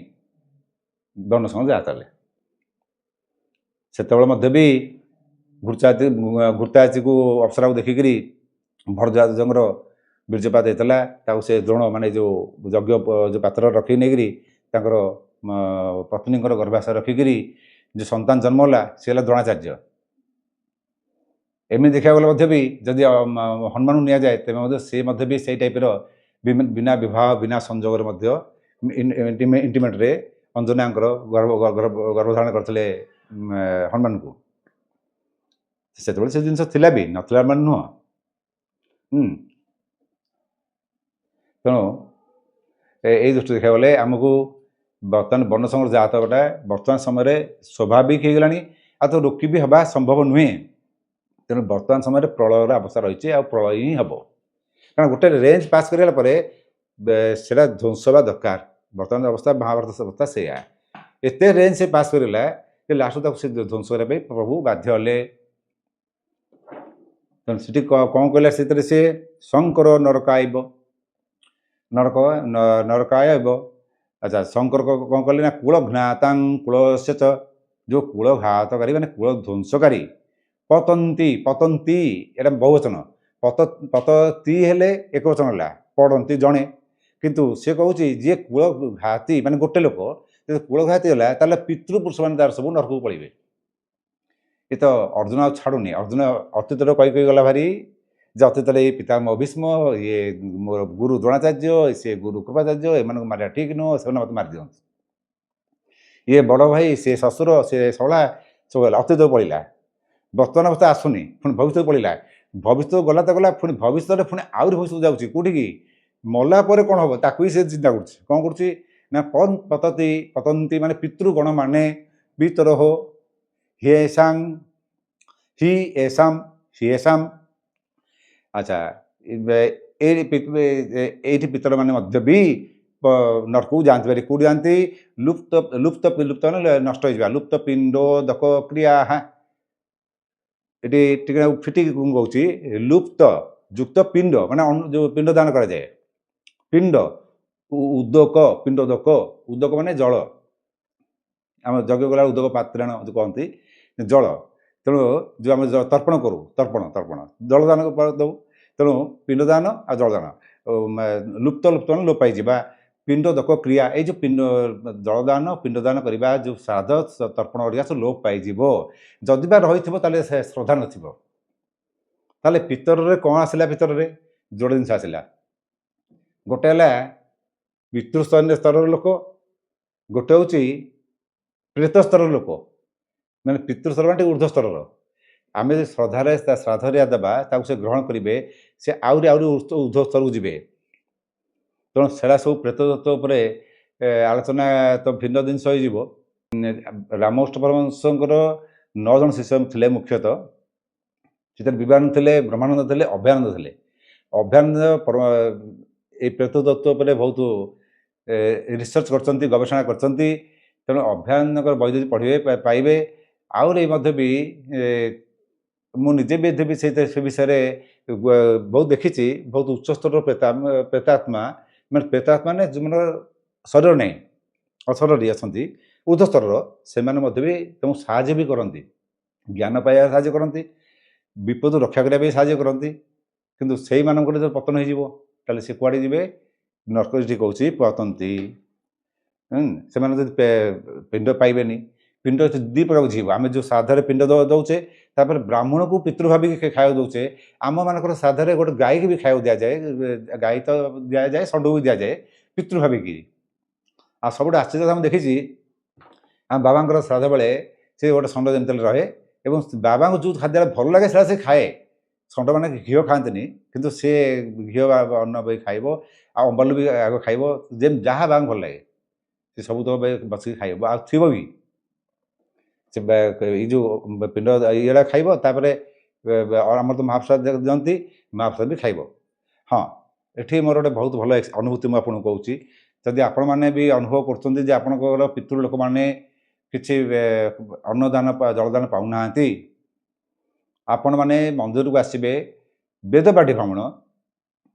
A: ବର୍ଣ୍ଣସଙ୍କର ଜାତ ହେଲେ। ସେତେବେଳେ ମଧ୍ୟ ବି ଘୃତାଚିକୁ ଅପ୍ସରାକୁ ଦେଖିକରି ଭରଦ୍ୱାଜଙ୍କର ବୀର୍ଯ୍ୟପାତ ହେଇଥିଲା। ତାକୁ ସେ ଦ୍ରୋଣ ମାନେ ଯେଉଁ ଯଜ୍ଞ ଯେଉଁ ପାତ୍ର ରଖିକି ନେଇକରି ତାଙ୍କର ପତ୍ନୀଙ୍କର ଗର୍ଭାଶୟ ରଖିକରି ଯେଉଁ ସନ୍ତାନ ଜନ୍ମ ହେଲା ସେ ହେଲା ଦ୍ରୋଣାଚାର୍ଯ୍ୟ। ଏମିତି ଦେଖିବାକୁ ଗଲେ ମଧ୍ୟ ବି ଯଦି ହନୁମାନଙ୍କୁ ନିଆଯାଏ ତେବେ ମଧ୍ୟ ସେ ମଧ୍ୟ ବି ସେଇ ଟାଇପ୍ର ବିନା ବିବାହ ବିନା ସଂଯୋଗରେ ମଧ୍ୟ ଇଣ୍ଟିମେଟ୍ରେ ଅଞ୍ଜନାଙ୍କର ଗର୍ଭଧାରଣ କରିଥିଲେ ହନୁମାନଙ୍କୁ। ସେତେବେଳେ ସେ ଜିନିଷ ଥିଲା ବି ନଥିଲା ମାନେ ନୁହଁ। ତେଣୁ ଏଇ ଦୃଷ୍ଟି ଦେଖିବାକୁ ଗଲେ ଆମକୁ ବର୍ତ୍ତମାନ ବର୍ଣ୍ଣସଙ୍କର ଜାତ ହେବାଟା ବର୍ତ୍ତମାନ ସମୟରେ ସ୍ୱାଭାବିକ ହେଇଗଲାଣି ଆଉ ତ ରୋକି ବି ହେବା ସମ୍ଭବ ନୁହେଁ। ତେଣୁ ବର୍ତ୍ତମାନ ସମୟରେ ପ୍ରଳୟର ଅବସ୍ଥା ରହିଛି ଆଉ ପ୍ରଳୟ ହିଁ ହେବ। କାରଣ ଗୋଟେ ରେଞ୍ଜ ପାସ୍ କରିଗଲା ପରେ ସେଇଟା ଧ୍ୱଂସ ହେବା ଦରକାର। ବର୍ତ୍ତମାନ ଅବସ୍ଥା ମହାଭାରତ ଅବସ୍ଥା ସେଇଆ। ଏତେ ରେଞ୍ଜ ସେ ପାସ୍ କରିଗଲା ଯେ ଲାଷ୍ଟ ତାକୁ ସେ ଧ୍ୱଂସ କରିବା ପାଇଁ ପ୍ରଭୁ ବାଧ୍ୟ ହେଲେ। ତେଣୁ ସେଠି କ'ଣ କହିଲା ସେଥିରେ ସେ ଶଙ୍କର ନରକାୟବ ନରକାୟବ। ଆଚ୍ଛା ଶଙ୍କର କ'ଣ କଲେ ନା କୂଳ ଘ୍ନାତାଂ କୂଳସ୍ୟ ଯେଉଁ କୂଳ ଘାତକାରୀ ମାନେ କୂଳ ଧ୍ୱଂସକାରୀ ପତନ୍ତି ଏଇଟା ବହୁବଚନ ପତତି ହେଲେ ଏକବଚନ ହେଲା ପଡ଼ନ୍ତି ଜଣେ। କିନ୍ତୁ ସେ କହୁଛି ଯିଏ କୂଳ ଘାତୀ ମାନେ ଗୋଟେ ଲୋକ ଯଦି କୂଳ ଘାତୀ ହେଲା ତାହେଲେ ପିତୃପୁରୁଷମାନେ ତାର ସବୁ ନରକକୁ ପଳେଇବେ। ଏ ତ ଅର୍ଜୁନ ଆଉ ଛାଡ଼ୁନି। ଅର୍ଜୁନ ଅତୀତରେ କହି ଗଲା ଭାରି ଯେ ଅତୀତରେ ଏଇ ପିତାମହ ଭୀଷ୍ମ ଇଏ ମୋର ଗୁରୁ ଦ୍ରୋଣାଚାର୍ଯ୍ୟ ସିଏ ଗୁରୁ କୃପାଚାର୍ଯ୍ୟ ଏମାନଙ୍କୁ ମାରିବା ଠିକ୍ ନୁହଁ ସେମାନେ ମୋତେ ମାରିଦିଅନ୍ତି। ଇଏ ବଡ଼ ଭାଇ ସେ ଶ୍ୱଶୁର ସେ ଶଳା ସବୁ ହେଲା ଅତୀତକୁ ପଳେଇଲା। ବର୍ତ୍ତମାନ ଅବସ୍ଥା ଆସୁନି ପୁଣି ଭବିଷ୍ୟତକୁ ପଳେଇଲା। ଭବିଷ୍ୟତ ଗଲା ତ ଗଲା, ପୁଣି ଭବିଷ୍ୟତରେ ପୁଣି ଆହୁରି ଭବିଷ୍ୟତ ଯାଉଛି କେଉଁଠିକି, ମଲା ପରେ କ'ଣ ହେବ ତାକୁ ହିଁ ସେ ଚିନ୍ତା କରୁଛି। କ'ଣ କରୁଛି ନା ପତନ୍ତି ମାନେ ପିତୃଗଣମାନେ ବିତରହ ହିଏସାଂ ହି ଏସାମ୍ ହିଏସାମ୍। ଆଚ୍ଛା, ଏଇଠି ପିତରମାନେ ମଧ୍ୟ ବି ନରକକୁ ଯାଆନ୍ତି ଭାରି। କେଉଁଠି ଯାଆନ୍ତି? ଲୁପ୍ତ ମାନେ ନଷ୍ଟ ହେଇଯିବା, ଲୁପ୍ତ ପିଣ୍ଡ ଦକ କ୍ରିୟା। ଏଠି ଟିକେ ଫିଟିକି କହୁଛି, ଲୁପ୍ତ ଯୁକ୍ତ ପିଣ୍ଡ ମାନେ ଯେଉଁ ପିଣ୍ଡ ଦାନ କରାଯାଏ, ପିଣ୍ଡ ଉଦକ, ପିଣ୍ଡୋଦକ, ଉଦକ ମାନେ ଜଳ, ଆମ ଯଜ୍ଞ କଲା ଉଦକ ପାତ୍ରାଣ ଯେଉଁ କହନ୍ତି ଜଳ। ତେଣୁ ଯେଉଁ ଆମେ ତର୍ପଣ କରୁ, ତର୍ପଣ ଜଳଦାନ ଦେଉ। ତେଣୁ ପିଣ୍ଡଦାନ ଆଉ ଜଳଦାନ, ଲୁପ୍ତ ମାନେ ଲୋପ ପାଇଯିବା, ପିଣ୍ଡୋଦକ କ୍ରିୟା, ଏଇ ଯେଉଁ ଜଳଦାନ ପିଣ୍ଡଦାନ କରିବା, ଯେଉଁ ଶ୍ରାଦ୍ଧ ତର୍ପଣ କରିବା ସବୁ ଲୋପ ପାଇଯିବ। ଯଦି ବା ରହିଥିବ ତାହେଲେ ଶ୍ରଦ୍ଧା ନଥିବ। ତାହେଲେ ପିତରରେ କ'ଣ ଆସିଲା? ପିତରରେ ଯୋଡ଼େ ଜିନିଷ ଆସିଲା। ଗୋଟେ ହେଲା ପିତୃସ୍ତରର ଲୋକ, ଗୋଟେ ହେଉଛି ପ୍ରେତ ସ୍ତରର ଲୋକ। ମାନେ ପିତୃସ୍ତର ମାନେ ଉର୍ଦ୍ଧ୍ୱ ସ୍ତରର। ଆମେ ଯଦି ଶ୍ରାଦ୍ଧରେ ଦେବା, ତାକୁ ସେ ଗ୍ରହଣ କରିବେ, ସେ ଆହୁରି ଉର୍ଦ୍ଧ୍ୱ ସ୍ତରକୁ ଯିବେ। ତେଣୁ ସେଟା ସବୁ ପ୍ରେତତତ୍ତ୍ୱ ଉପରେ ଆଲୋଚନା ତ ଭିନ୍ନ ଜିନିଷ ହେଇଯିବ। ରାମକୃଷ୍ଣ ପରମହଂସଙ୍କର 9 ଜଣ ଶିଷ୍ୟ ଥିଲେ ମୁଖ୍ୟତଃ। ସେଥିରେ ବିବେକାନନ୍ଦ ଥିଲେ, ବ୍ରହ୍ମାନନ୍ଦ ଥିଲେ, ଅଭୟାନନ୍ଦ ଥିଲେ। ଅଭୟାନନ୍ଦ এই ପ୍ରେତତତ୍ତ୍ୱ ଉପରେ ବହୁତ ରିସର୍ଚ୍ଚ କରିଛନ୍ତି, ଗବେଷଣା କରିଛନ୍ତି। ତେଣୁ ଅଭୟାନନ୍ଦଙ୍କର ବହି ଯଦି ପଢ଼ିବେ ପାଇବେ। ଆହୁରି ମଧ୍ୟ ବି ମୁଁ ନିଜେ ବି ସେ ବିଷୟରେ ବହୁତ ଦେଖିଛି। ବହୁତ ଉଚ୍ଚସ୍ତରର ପ୍ରେତାତ୍ମା ମାନେ ଯେଉଁମାନଙ୍କର ଶରୀର ନାହିଁ, ଅଶରୀରୀ ଅଛନ୍ତି, ଉର୍ଦ୍ଧ୍ୱ ସ୍ତରର, ସେମାନେ ମଧ୍ୟ ବି ତାଙ୍କୁ ସାହାଯ୍ୟ ବି କରନ୍ତି, ଜ୍ଞାନ ପାଇବାରେ ସାହାଯ୍ୟ କରନ୍ତି, ବିପଦରୁ ରକ୍ଷା କରିବା ପାଇଁ ସାହାଯ୍ୟ କରନ୍ତି। କିନ୍ତୁ ସେଇମାନଙ୍କର ଯଦି ପତନ ହେଇଯିବ ତାହେଲେ ସେ କୁଆଡ଼େ ଯିବେ? ନର୍କ ଯେଠି କହୁଛି ପତନ୍ତି। ସେମାନେ ଯଦି ପିଣ୍ଡ ପାଇବେନି, ପିଣ୍ଡ ଦୁଇ ପ୍ରକାର ବୁଝିବ। ଆମେ ଯେଉଁ ଶ୍ରାଦ୍ଧରେ ପିଣ୍ଡ ଦେଉଛେ, ତାପରେ ବ୍ରାହ୍ମଣକୁ ପିତୃ ଭାବିକି ଖାଇବାକୁ ଦେଉଛେ। ଆମମାନଙ୍କର ଶ୍ରାଦ୍ଧରେ ଗୋଟେ ଗାଈକି ବି ଖାଇବାକୁ ଦିଆଯାଏ। ଗାଈ ତ ଦିଆଯାଏ, ଷଣ୍ଢକୁ ବି ଦିଆଯାଏ ପିତୃ ଭାବିକି। ଆଉ ସବୁଠୁ ଆଶ୍ଚର୍ଯ୍ୟ ମୁଁ ଦେଖିଛି, ଆମ ବାବାଙ୍କର ଶ୍ରାଦ୍ଧ ବେଳେ ସେ ଗୋଟେ ଷଣ୍ଢ ଯେମିତି ରହେ, ଏବଂ ବାବାଙ୍କୁ ଯେଉଁ ଖାଦ୍ୟ ଭଲ ଲାଗେ ସେଟା ସେ ଖାଏ। ଷଣ୍ଢମାନେ ଘିଅ ଖାଆନ୍ତିନି, କିନ୍ତୁ ସେ ଘିଅ ଅନ୍ନ ବି ଖାଇବ, ଆଉ ଅମ୍ବଲ ବି ଆଗ ଖାଇବ, ଯାହା ବାବାଙ୍କୁ ଭଲ ଲାଗେ ସେ ସବୁ ତ ବସିକି ଖାଇବ। ଆଉ ଥିବ ବି ସେ ଏଇ ଯେଉଁ ପିଣ୍ଡ ଇଏଟା ଖାଇବ। ତାପରେ ଆମର ତ ମହାପ୍ରସାଦ ଦିଅନ୍ତି, ମହାପ୍ରସାଦ ବି ଖାଇବ। ହଁ, ଏଠି ମୋର ଗୋଟେ ବହୁତ ଭଲ ଅନୁଭୂତି ମୁଁ ଆପଣଙ୍କୁ କହୁଛି। ଯଦି ଆପଣମାନେ ବି ଅନୁଭବ କରୁଛନ୍ତି ଯେ ଆପଣଙ୍କର ପିତୃ ଲୋକମାନେ କିଛି ଅନ୍ନଦାନ ଜଳଦାନ ପାଉନାହାନ୍ତି, ଆପଣମାନେ ମନ୍ଦିରକୁ ଆସିବେ, ବେଦପାଠୀ ବ୍ରାହ୍ମଣ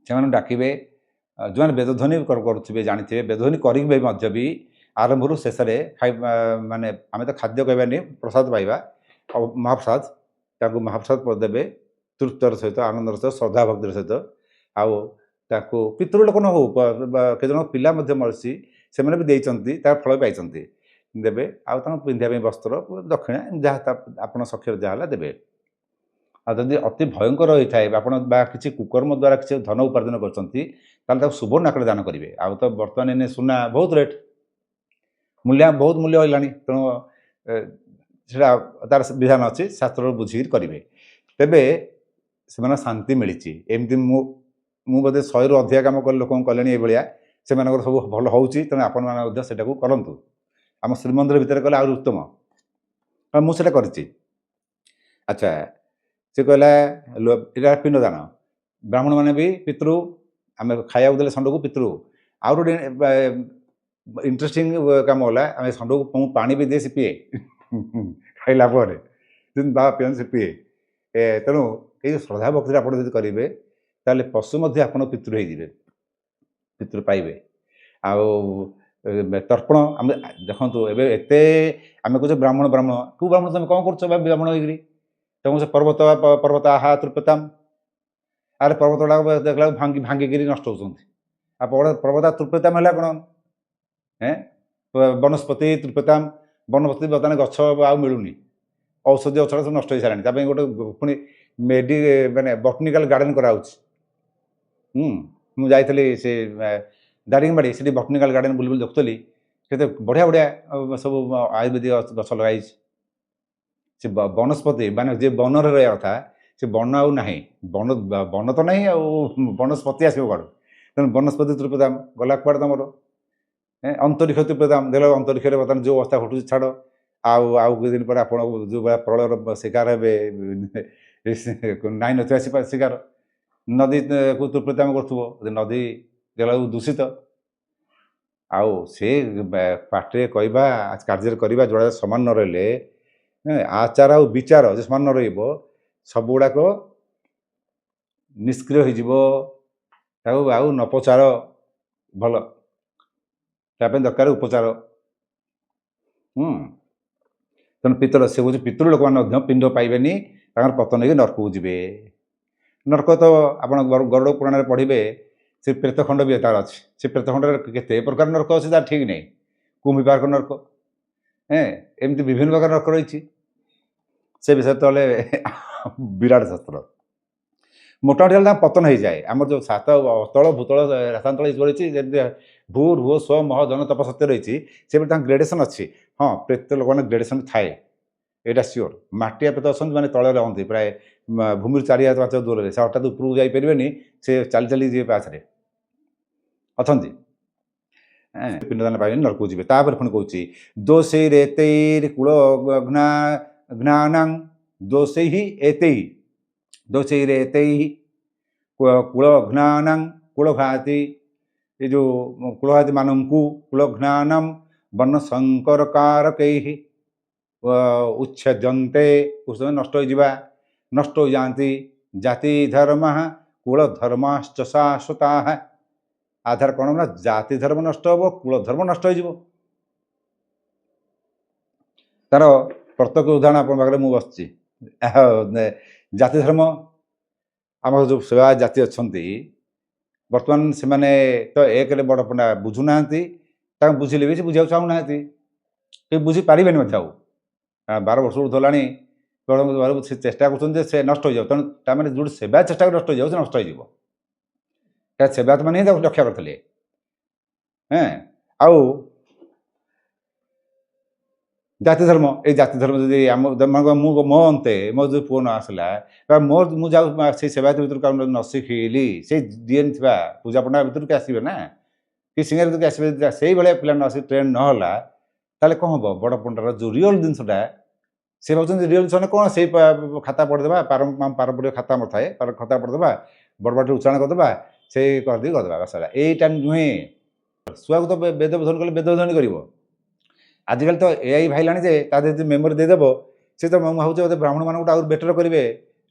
A: ସେମାନଙ୍କୁ ଡାକିବେ। ଯେଉଁମାନେ ବେଦଧ୍ୱନି କରୁଥିବେ, ଜାଣିଥିବେ, ବେଦଧ୍ୱନି କରିବେ ମଧ୍ୟ ବି ଆରମ୍ଭରୁ ଶେଷରେ ଖାଇବା, ମାନେ ଆମେ ତ ଖାଦ୍ୟ କହିବାନି, ପ୍ରସାଦ ପାଇବା, ଆଉ ମହାପ୍ରସାଦ, ତାଙ୍କୁ ମହାପ୍ରସାଦ ଦେବେ ତୃପ୍ତର ସହିତ, ଆନନ୍ଦର ସହିତ, ଶ୍ରଦ୍ଧା ଭକ୍ତିର ସହିତ। ଆଉ ତାକୁ ପିତୃ ଲୋକ ନ ହଉ, କେତେଜଣ ପିଲା ମଧ୍ୟ ମରିଛି, ସେମାନେ ବି ଦେଇଛନ୍ତି, ତାର ଫଳ ପାଇଛନ୍ତି, ଦେବେ। ଆଉ ତାଙ୍କୁ ପିନ୍ଧିବା ପାଇଁ ବସ୍ତ୍ର, ଦକ୍ଷିଣା, ଯାହା ଆପଣ ସକ୍ଷର ଯାହା ହେଲା ଦେବେ। ଆଉ ଯଦି ଅତି ଭୟଙ୍କର ହୋଇଥାଏ, ଆପଣ ବା କିଛି କୁକର୍ମ ଦ୍ୱାରା କିଛି ଧନ ଉପାର୍ଜନ କରୁଛନ୍ତି, ତାହେଲେ ତାକୁ ସୁବର୍ଣ୍ଣ ଆକାରରେ ଦାନ କରିବେ। ଆଉ ତ ବର୍ତ୍ତମାନ ଏନେ ସୁନା ବହୁତ ରେଟ୍, ବହୁତ ମୂଲ୍ୟ ହେଲାଣି। ତେଣୁ ସେଟା ତାର ବିଧାନ ଅଛି, ଶାସ୍ତ୍ରରୁ ବୁଝିକି କରିବେ, ତେବେ ସେମାନଙ୍କୁ ଶାନ୍ତି ମିଳିଛି। ଏମିତି ମୁଁ ବୋଧେ 100ରୁ ଅଧିକା କାମ କଲେ, ଲୋକଙ୍କୁ କଲେଣି ଏଇଭଳିଆ, ସେମାନଙ୍କର ସବୁ ଭଲ ହେଉଛି। ତେଣୁ ଆପଣମାନେ ମଧ୍ୟ ସେଟାକୁ କରନ୍ତୁ। ଆମ ଶ୍ରୀମନ୍ଦିର ଭିତରେ କଲେ ଆହୁରି ଉତ୍ତମ। ମୁଁ ସେଇଟା କରିଛି। ଆଚ୍ଛା, ସେ କହିଲା ଏଇଟା ପିଣ୍ଡଦାନ, ବ୍ରାହ୍ମଣମାନେ ବି ପିତୃ, ଆମେ ଖାଇବାକୁ ଦେଲେ ଷଣ୍ଢକୁ ପିତୃ। ଆଉ ଗୋଟେ ଇଣ୍ଟରେଷ୍ଟିଂ କାମ ହେଲା, ଆମେ ଷଣ୍ଢକୁ ମୁଁ ପାଣି ବି ଦିଏ, ସେ ପିଏ। ଖାଇଲା ପରେ ଯେମିତି ବାବା ପିଅନ୍ତି ସେ ପିଏ। ତେଣୁ ଏଇ ଯେଉଁ ଶ୍ରଦ୍ଧା ଭକ୍ତିରେ ଆପଣ ଯଦି କରିବେ, ତାହେଲେ ପଶୁ ମଧ୍ୟ ଆପଣ ପିତୃ ହେଇଯିବେ, ପିତୃ ପାଇବେ। ଆଉ ତର୍ପଣ, ଆମେ ଦେଖନ୍ତୁ ଏବେ ଏତେ ଆମେ କହୁଛେ ବ୍ରାହ୍ମଣ କେଉଁ ବ୍ରାହ୍ମଣ? ତୁମେ କ'ଣ କରୁଛ ବା ବ୍ରାହ୍ମଣ ହେଇକିରି? ତମକୁ ସେ ପର୍ବତ ଆହା ତୃପ୍ୟତାମ୍, ଆରେ ପର୍ବତ ଗୁଡ଼ାକ ଦେଖିଲା ଭାଙ୍ଗିକିରି ନଷ୍ଟ ହେଉଛନ୍ତି। ଆଉ ପର୍ବତ ତୃପ୍ୟତାମ୍ ହେଲା କ'ଣ? ବନସ୍ପତି ତୃପ୍ୟତାମ୍, ବନସ୍ପତି ବର୍ତ୍ତମାନ ଗଛ ଆଉ ମିଳୁନି, ଔଷଧୀୟ ଗଛ ସବୁ ନଷ୍ଟ ହେଇସାରିଲାଣି। ତା ପାଇଁ ଗୋଟେ ପୁଣି ମାନେ ବଟନିକାଲ ଗାର୍ଡେନ କରାହେଉଛି। ମୁଁ ଯାଇଥିଲି ସେ ଦାରିଙ୍ଗବାଡ଼ି, ସେଠି ବଟନିକାଲ ଗାର୍ଡେନ ବୁଲି ଦେଖୁଥିଲି, କେତେ ବଢ଼ିଆ ବଢ଼ିଆ ସବୁ ଆୟୁର୍ବେଦିକ ଗଛ ଲଗାଇଛି। ସେ ବନସ୍ପତି ମାନେ ଯେ ବନରେ ରହିବା କଥା, ସେ ବନ ଆଉ ନାହିଁ, ବନ ବନ ତ ନାହିଁ ଆଉ ବନସ୍ପତି ଆସିବ କୁଆଡ଼ୁ? ତେଣୁ ବନସ୍ପତି ତୃପ୍ୟତାମ ଗଲା କୁଆଡ଼େ ତମର? ଅନ୍ତରୀକ୍ଷ ତୃପ୍ୟତାମ ଦେଖିଲ ଅନ୍ତରୀକ୍ଷରେ ବର୍ତ୍ତମାନ ଯେଉଁ ଅବସ୍ଥା ଘଟୁଛି ଛାଡ଼। ଆଉ କିଛି ଦିନ ପରେ ଆପଣ ଯେଉଁ ଭଳିଆ ପ୍ରଳୟର ଶିକାର ହେବେ, ନାଇଁ ନଥିବା ଶିକାର। ନଦୀକୁ ତୃପ୍ୟତାମ କରୁଥିବ, ନଦୀ ଜଳକୁ ଦୂଷିତ। ଆଉ ସେ ପାଟିରେ କହିବା କାର୍ଯ୍ୟରେ କରିବା ଯୋଡ଼ା ସମାନ ନ ରହିଲେ, ଆଚାର ଆଉ ବିଚାର ଯେ ସମାନ ନ ରହିବ, ସବୁଗୁଡ଼ାକ ନିଷ୍କ୍ରିୟ ହୋଇଯିବ। ତାକୁ ଆଉ ନ ପଚାର ଭଲ, ତା ପାଇଁ ଦରକାର ଉପଚାର। ତେଣୁ ପିତର ସେ କହୁଛି ପିତୃ ଲୋକମାନେ ମଧ୍ୟ ପିଣ୍ଡ ପାଇବେନି, ତାଙ୍କର ପତନ ହେଇକି ନରକକୁ ଯିବେ। ନରକ ତ ଆପଣ ଗରୁଡ଼ ପୁରାଣରେ ପଢ଼ିବେ, ସେ ପ୍ରେତଖଣ୍ଡ ବି ତାର ଅଛି। ସେ ପ୍ରେତଖଣ୍ଡରେ କେତେ ପ୍ରକାର ନରକ ଅଛି ତାର ଠିକ୍ ନାହିଁ। କୁମ୍ଭୀପାକ ନରକ, ଏମିତି ବିଭିନ୍ନ ପ୍ରକାର ନରକ ରହିଛି। ସେ ବିଷୟରେ ତ ହେଲେ ବିରାଟ ଶାସ୍ତ୍ର। ମୋଟାମୋଟି ହେଲେ ତାଙ୍କ ପତନ ହେଇଯାଏ। ଆମର ଯେଉଁ ସାତ ଅତଳ ଭୂତଳ ରାସାନ୍ତଳ ରହିଛି, ଯେମିତି ଭୂର୍ ଭୁଅ ସ୍ୱ ମହ ଜନ ତପ ସତ୍ୟ ରହିଛି, ସେପରି ତାଙ୍କ ଗ୍ରେଡେସନ୍ ଅଛି। ହଁ, ପ୍ରେତ ଲୋକମାନେ ଗ୍ରେଡେସନ୍ ଥାଏ, ଏଇଟା ସିଓର। ମାଟିଆ ପ୍ରେତ ଅଛନ୍ତି ମାନେ ତଳେ ରହନ୍ତି, ପ୍ରାୟ ଭୂମିରୁ 4 ହାତ 5 ଦୂରରେ। ସେ ହଠାତ୍ ଉପରକୁ ଯାଇପାରିବେନି, ସେ ଚାଲି ଚାଲି ଯିବେ ପାହାଚରେ ଅଛନ୍ତି। ପିଣ୍ଡଦାନ ପାଇବେନି, ନରକକୁ ଯିବେ। ତାପରେ ପୁଣି କହୁଛି ଦୋଷୈରେ ଏତୈର୍ କୂଳ ଘ୍ନାନାଂ ଦୋଷୈଃ ଏତୈଃ ଦୋଷୈରେ ଏତୈଃ କୂଳ ଘ୍ନାନାଂ କୂଳଘାତି, ଏ ଯେଉଁ କୂଳଘାତି ମାନଙ୍କୁ କୂଳଘ୍ନାନାଂ ବନ ଶଙ୍କରକାରକୈଃ ଉଚ୍ଛେଦ୍ୟନ୍ତେ, ନଷ୍ଟ ହୋଇଯିବା, ନଷ୍ଟ ହୋଇଯାଆନ୍ତି। ଜାତି ଧର୍ମ କୂଳ ଧର୍ମାଶ୍ଚ ଶାଶ୍ୱତାଃ। ଆଧାର କ'ଣ ନା ଜାତି ଧର୍ମ ନଷ୍ଟ ହେବ, କୂଳ ଧର୍ମ ନଷ୍ଟ ହୋଇଯିବ। ତାର ପ୍ରତ୍ୟକ୍ଷ ଉଦାହରଣ ଆପଣଙ୍କ ପାଖରେ ମୁଁ ବସିଛି। ଜାତି ଧର୍ମ, ଆମର ଯେଉଁ ସେବା ଜାତି ଅଛନ୍ତି, ବର୍ତ୍ତମାନ ସେମାନେ ତ ଏକରେ ବଡ଼ ପଣ୍ଡା ବୁଝୁନାହାନ୍ତି, ତାଙ୍କୁ ବୁଝିଲେ ବି ସେ ବୁଝିବାକୁ ଚାହୁଁନାହାନ୍ତି, କେହି ବୁଝିପାରିବେନି ମଧ୍ୟ। ଆଉ 12 ବର୍ଷ ହେଲାଣି ସେ ଚେଷ୍ଟା କରୁଛନ୍ତି ଯେ ସେ ନଷ୍ଟ ହୋଇଯାଉ। ତେଣୁ ତାମାନେ ଯେଉଁଠି ସେବା ଚେଷ୍ଟା କରି ନଷ୍ଟ ହୋଇଯାଉ, ସେ ନଷ୍ଟ ହୋଇଯିବ। କାରଣ ସେବାୟତମାନେ ହିଁ ତାକୁ ରକ୍ଷା କରିଥିଲେ। ଆଉ ଜାତି ଧର୍ମ, ଏଇ ଜାତି ଧର୍ମ ଯଦି ମୋ ଅନ୍ତେ ମୋ ଯେଉଁ ପୁଅ ନ ଆସିଲା, ବା ମୁଁ ଯାଉ ସେଇ ସେବାୟତ ଭିତରୁ କାରଣ ନ ଶିଖିଲି, ସେଇ ଡିଏନ୍ ଥିବା ପୂଜା ପଣ୍ଡା ଭିତରକୁ ଆସିବେ ନା, କି ସିଙ୍ଗର ଭିତରକୁ ଆସିବେ। ସେଇଭଳିଆ ପିଲା ନ ଆସି ଟ୍ରେନ୍ ନହେଲା, ତାହେଲେ କ'ଣ ହେବ? ବଡ଼ ପଣ୍ଡାର ଯେଉଁ ରିଅଲ୍ ଜିନିଷଟା, ସେ ଭାବୁଛନ୍ତି ରିଅଲ୍ ଜିନିଷ ମାନେ କ'ଣ? ସେଇ ଖାତା ପଢ଼ିଦେବା, ପାରମ୍ପରିକ ଖାତା ଆମର ଥାଏ, ଖାତା ପଢ଼ିଦେବା, ବଡ଼ ବାଟରେ ଉଚ୍ଚାରଣ କରିଦେବା, ସେଇ କରିଦେଇ କରିଦେବା, ବାସ୍ ହେଲା। ଏଇଟା ନୁହେଁ। ଛୁଆକୁ ତ ବେଦ ଧ୍ୱନି କଲେ ବେଦ ଧ୍ୱନି କରିବ। ଆଜିକାଲି ତ ଏଆଇ ବାହାରିଲାଣି ଯେ ତା ଦେହରେ ଯଦି ମେମୋରି ଦେଇଦେବ, ସେ ତ ମୁଁ ଭାବୁଛି ବୋଧେ ବ୍ରାହ୍ମଣମାନଙ୍କୁ ଆହୁରି ବେଟର୍ କରିବେ,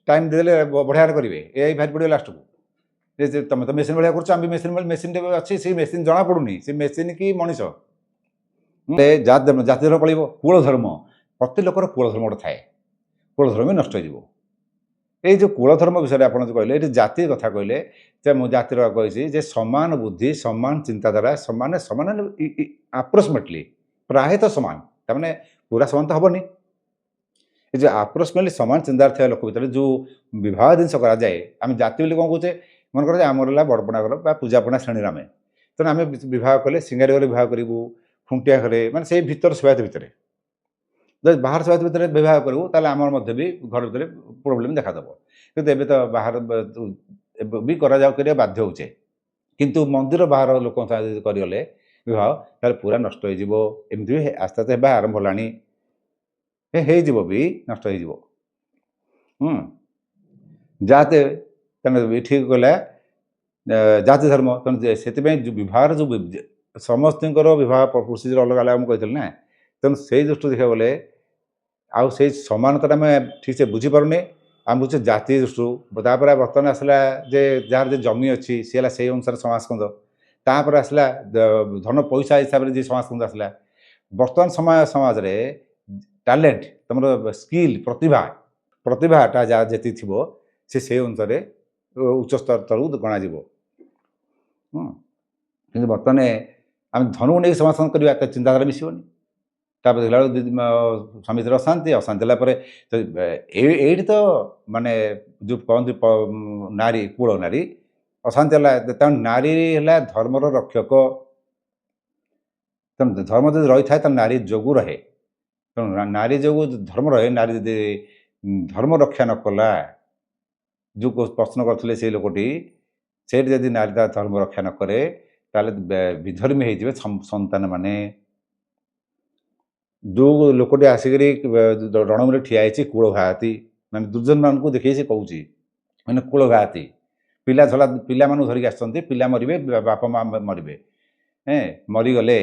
A: ଟାଇମ୍ ଦେଇଦେଲେ ବଢ଼ିଆରେ କରିବେ। ଏଆଇ ବାହାରି ପଡ଼ିବ ଲାଷ୍ଟକୁ। ଯେ ତୁମେ ତ ମେସିନ୍ ଭଳିଆ କରୁଛ, ଆମେ ମେସିନ୍ଟେ ଅଛି, ସେଇ ମେସିନ୍ ଜଣାପଡ଼ୁନି ସେ ମେସିନ୍ କି ମଣିଷ। ଜାତି ଧର୍ମ ପଳିବ। କୂଳ ଧର୍ମ, ପ୍ରତି ଲୋକର କୂଳ ଧର୍ମ ଗୋଟେ ଥାଏ, କୂଳ ଧର୍ମ ବି ନଷ୍ଟ ହୋଇଯିବ। ଏଇ ଯେଉଁ କୂଳ ଧର୍ମ ବିଷୟରେ ଆପଣ ଯେଉଁ କହିଲେ, ଏଠି ଜାତି କଥା କହିଲେ, ଯେ ମୁଁ ଜାତିର କହିଛି ଯେ ସମାନ ବୁଦ୍ଧି, ସମାନ ଚିନ୍ତାଧାରା, ସମାନ ଆପ୍ରୋକ୍ସିମେଟଲି, ପ୍ରାୟତଃ ସମାନ। ତାମାନେ ପୁରା ସମାନ ତ ହେବନି। ଏ ଯେଉଁ ଆପ୍ରୋକ୍ସିମେଟଲି ସମାନ ଚିନ୍ତାଧାରା ଥିବା ଲୋକ ଭିତରେ ଯେଉଁ ବିବାହ ଜିନିଷ କରାଯାଏ, ଆମେ ଜାତି ବୋଲି କ'ଣ କହୁଛେ? ମନେ କରାଯାଏ ଆମର ହେଲା ବଡ଼ପଣା ଘର ବା ପୂଜାପଣା ଶ୍ରେଣୀର ଆମେ, ତେଣୁ ଆମେ ବିବାହ କଲେ ସିଙ୍ଗାରୀ ଘରେ ବିବାହ କରିବୁ, ଖୁଣ୍ଟିଆ ଘରେ, ମାନେ ସେଇ ଭିତର ସେବାୟତ ଭିତରେ। ଯଦି ବାହାର ସେବାୟତ ଭିତରେ ବିବାହ କରିବୁ, ତାହେଲେ ଆମର ମଧ୍ୟ ବି ଘର ଭିତରେ ପ୍ରୋବ୍ଲେମ୍ ଦେଖାଦେବ। କିନ୍ତୁ ଏବେ ତ ବାହାର ଏବେ ବି କରିବା ବାଧ୍ୟ ହେଉଛେ। କିନ୍ତୁ ମନ୍ଦିର ବାହାର ଲୋକଙ୍କ ସାଙ୍ଗେ ଯଦି କରିଗଲେ ବିବାହ, ତାହେଲେ ପୁରା ନଷ୍ଟ ହୋଇଯିବ। ଏମିତି ବି ଆସ୍ତେ ଆସ୍ତେ ହେବା ଆରମ୍ଭ ହେଲାଣି, ହେଇଯିବ ବି, ନଷ୍ଟ ହୋଇଯିବ। ଯାହାତେ ତେଣୁ ଏଠି ଗଲା ଜାତି ଧର୍ମ। ତେଣୁ ସେଥିପାଇଁ ବିବାହର ଯେଉଁ ସମସ୍ତଙ୍କର ବିବାହ ପ୍ରୋସିଜର ଅଲଗା ଅଲଗା ମୁଁ କହିଥିଲି ନା, ତେଣୁ ସେଇ ଦୃଷ୍ଟିରୁ ଦେଖିବାକୁ ଗଲେ ଆଉ ସେଇ ସମାନତାଟା ଆମେ ଠିକ୍ସେ ବୁଝିପାରୁନେ, ଆମେ ବୁଝୁଛେ ଜାତି ଦୃଷ୍ଟିରୁ। ତାପରେ ବର୍ତ୍ତମାନ ଆସିଲା ଯେ ଯାହାର ଯେ ଜମି ଅଛି ସିଏ ହେଲା ସେଇ ଅନୁସାରେ ସମାଜସ୍କନ୍ଦ। ତାପରେ ଆସିଲା ଧନ ପଇସା ହିସାବରେ ଯିଏ ସମାଜସ୍କନ୍ଦ ଆସିଲା। ବର୍ତ୍ତମାନ ସମାଜରେ ଟ୍ୟାଲେଣ୍ଟ, ତୁମର ସ୍କିଲ୍, ପ୍ରତିଭାଟା ଯାହା ଯେତିକି ଥିବ, ସେ ସେଇ ଅନୁସାରେ ଉଚ୍ଚ ସ୍ତରକୁ ଗଣାଯିବ। କିନ୍ତୁ ବର୍ତ୍ତମାନ ଆମେ ଧନକୁ ନେଇକି ସମାଜସ୍କନ୍ଦ କରିବା, ତା ଚିନ୍ତାଧାରା ମିଶିବନି। ତାପରେ ଦେଖିଲା ବେଳକୁ ସ୍ୱାମୀ ସ୍ତ୍ରୀ ଅଶାନ୍ତି ହେଲା ପରେ ଏଇଠି ତ ମାନେ ଯେଉଁ କହନ୍ତି ନାରୀ, କୂଳ ନାରୀ ଅଶାନ୍ତି ହେଲା। ତେଣୁ ନାରୀ ହେଲା ଧର୍ମର ରକ୍ଷକ। ତେଣୁ ଧର୍ମ ଯଦି ରହିଥାଏ ତାହେଲେ ନାରୀ ଯୋଗୁଁ ରହେ। ତେଣୁ ନାରୀ ଯୋଗୁଁ ଧର୍ମ ରହେ। ନାରୀ ଯଦି ଧର୍ମ ରକ୍ଷା ନ କଲା, ଯେଉଁ ପ୍ରଶ୍ନ କରିଥିଲେ ସେଇ ଲୋକଟି, ସେଇଠି ଯଦି ନାରୀ ତା ଧର୍ମ ରକ୍ଷା ନ କରେ ତାହେଲେ ବିଧର୍ମୀ ହେଇଯିବେ ସନ୍ତାନମାନେ। ଯେଉଁ ଲୋକଟି ଆସିକରି ରଣଭୂମିରେ ଠିଆ ହେଇଛି କୂଳ ଘାତି, ମାନେ ଦୁର୍ଜନମାନଙ୍କୁ ଦେଖେଇ ସେ କହୁଛି, ମାନେ କୂଳ ଘାତି, ପିଲାମାନଙ୍କୁ ଧରିକି ଆସିଛନ୍ତି, ପିଲା ମରିବେ, ବାପା ମା ମରିବେ, ମରିଗଲେ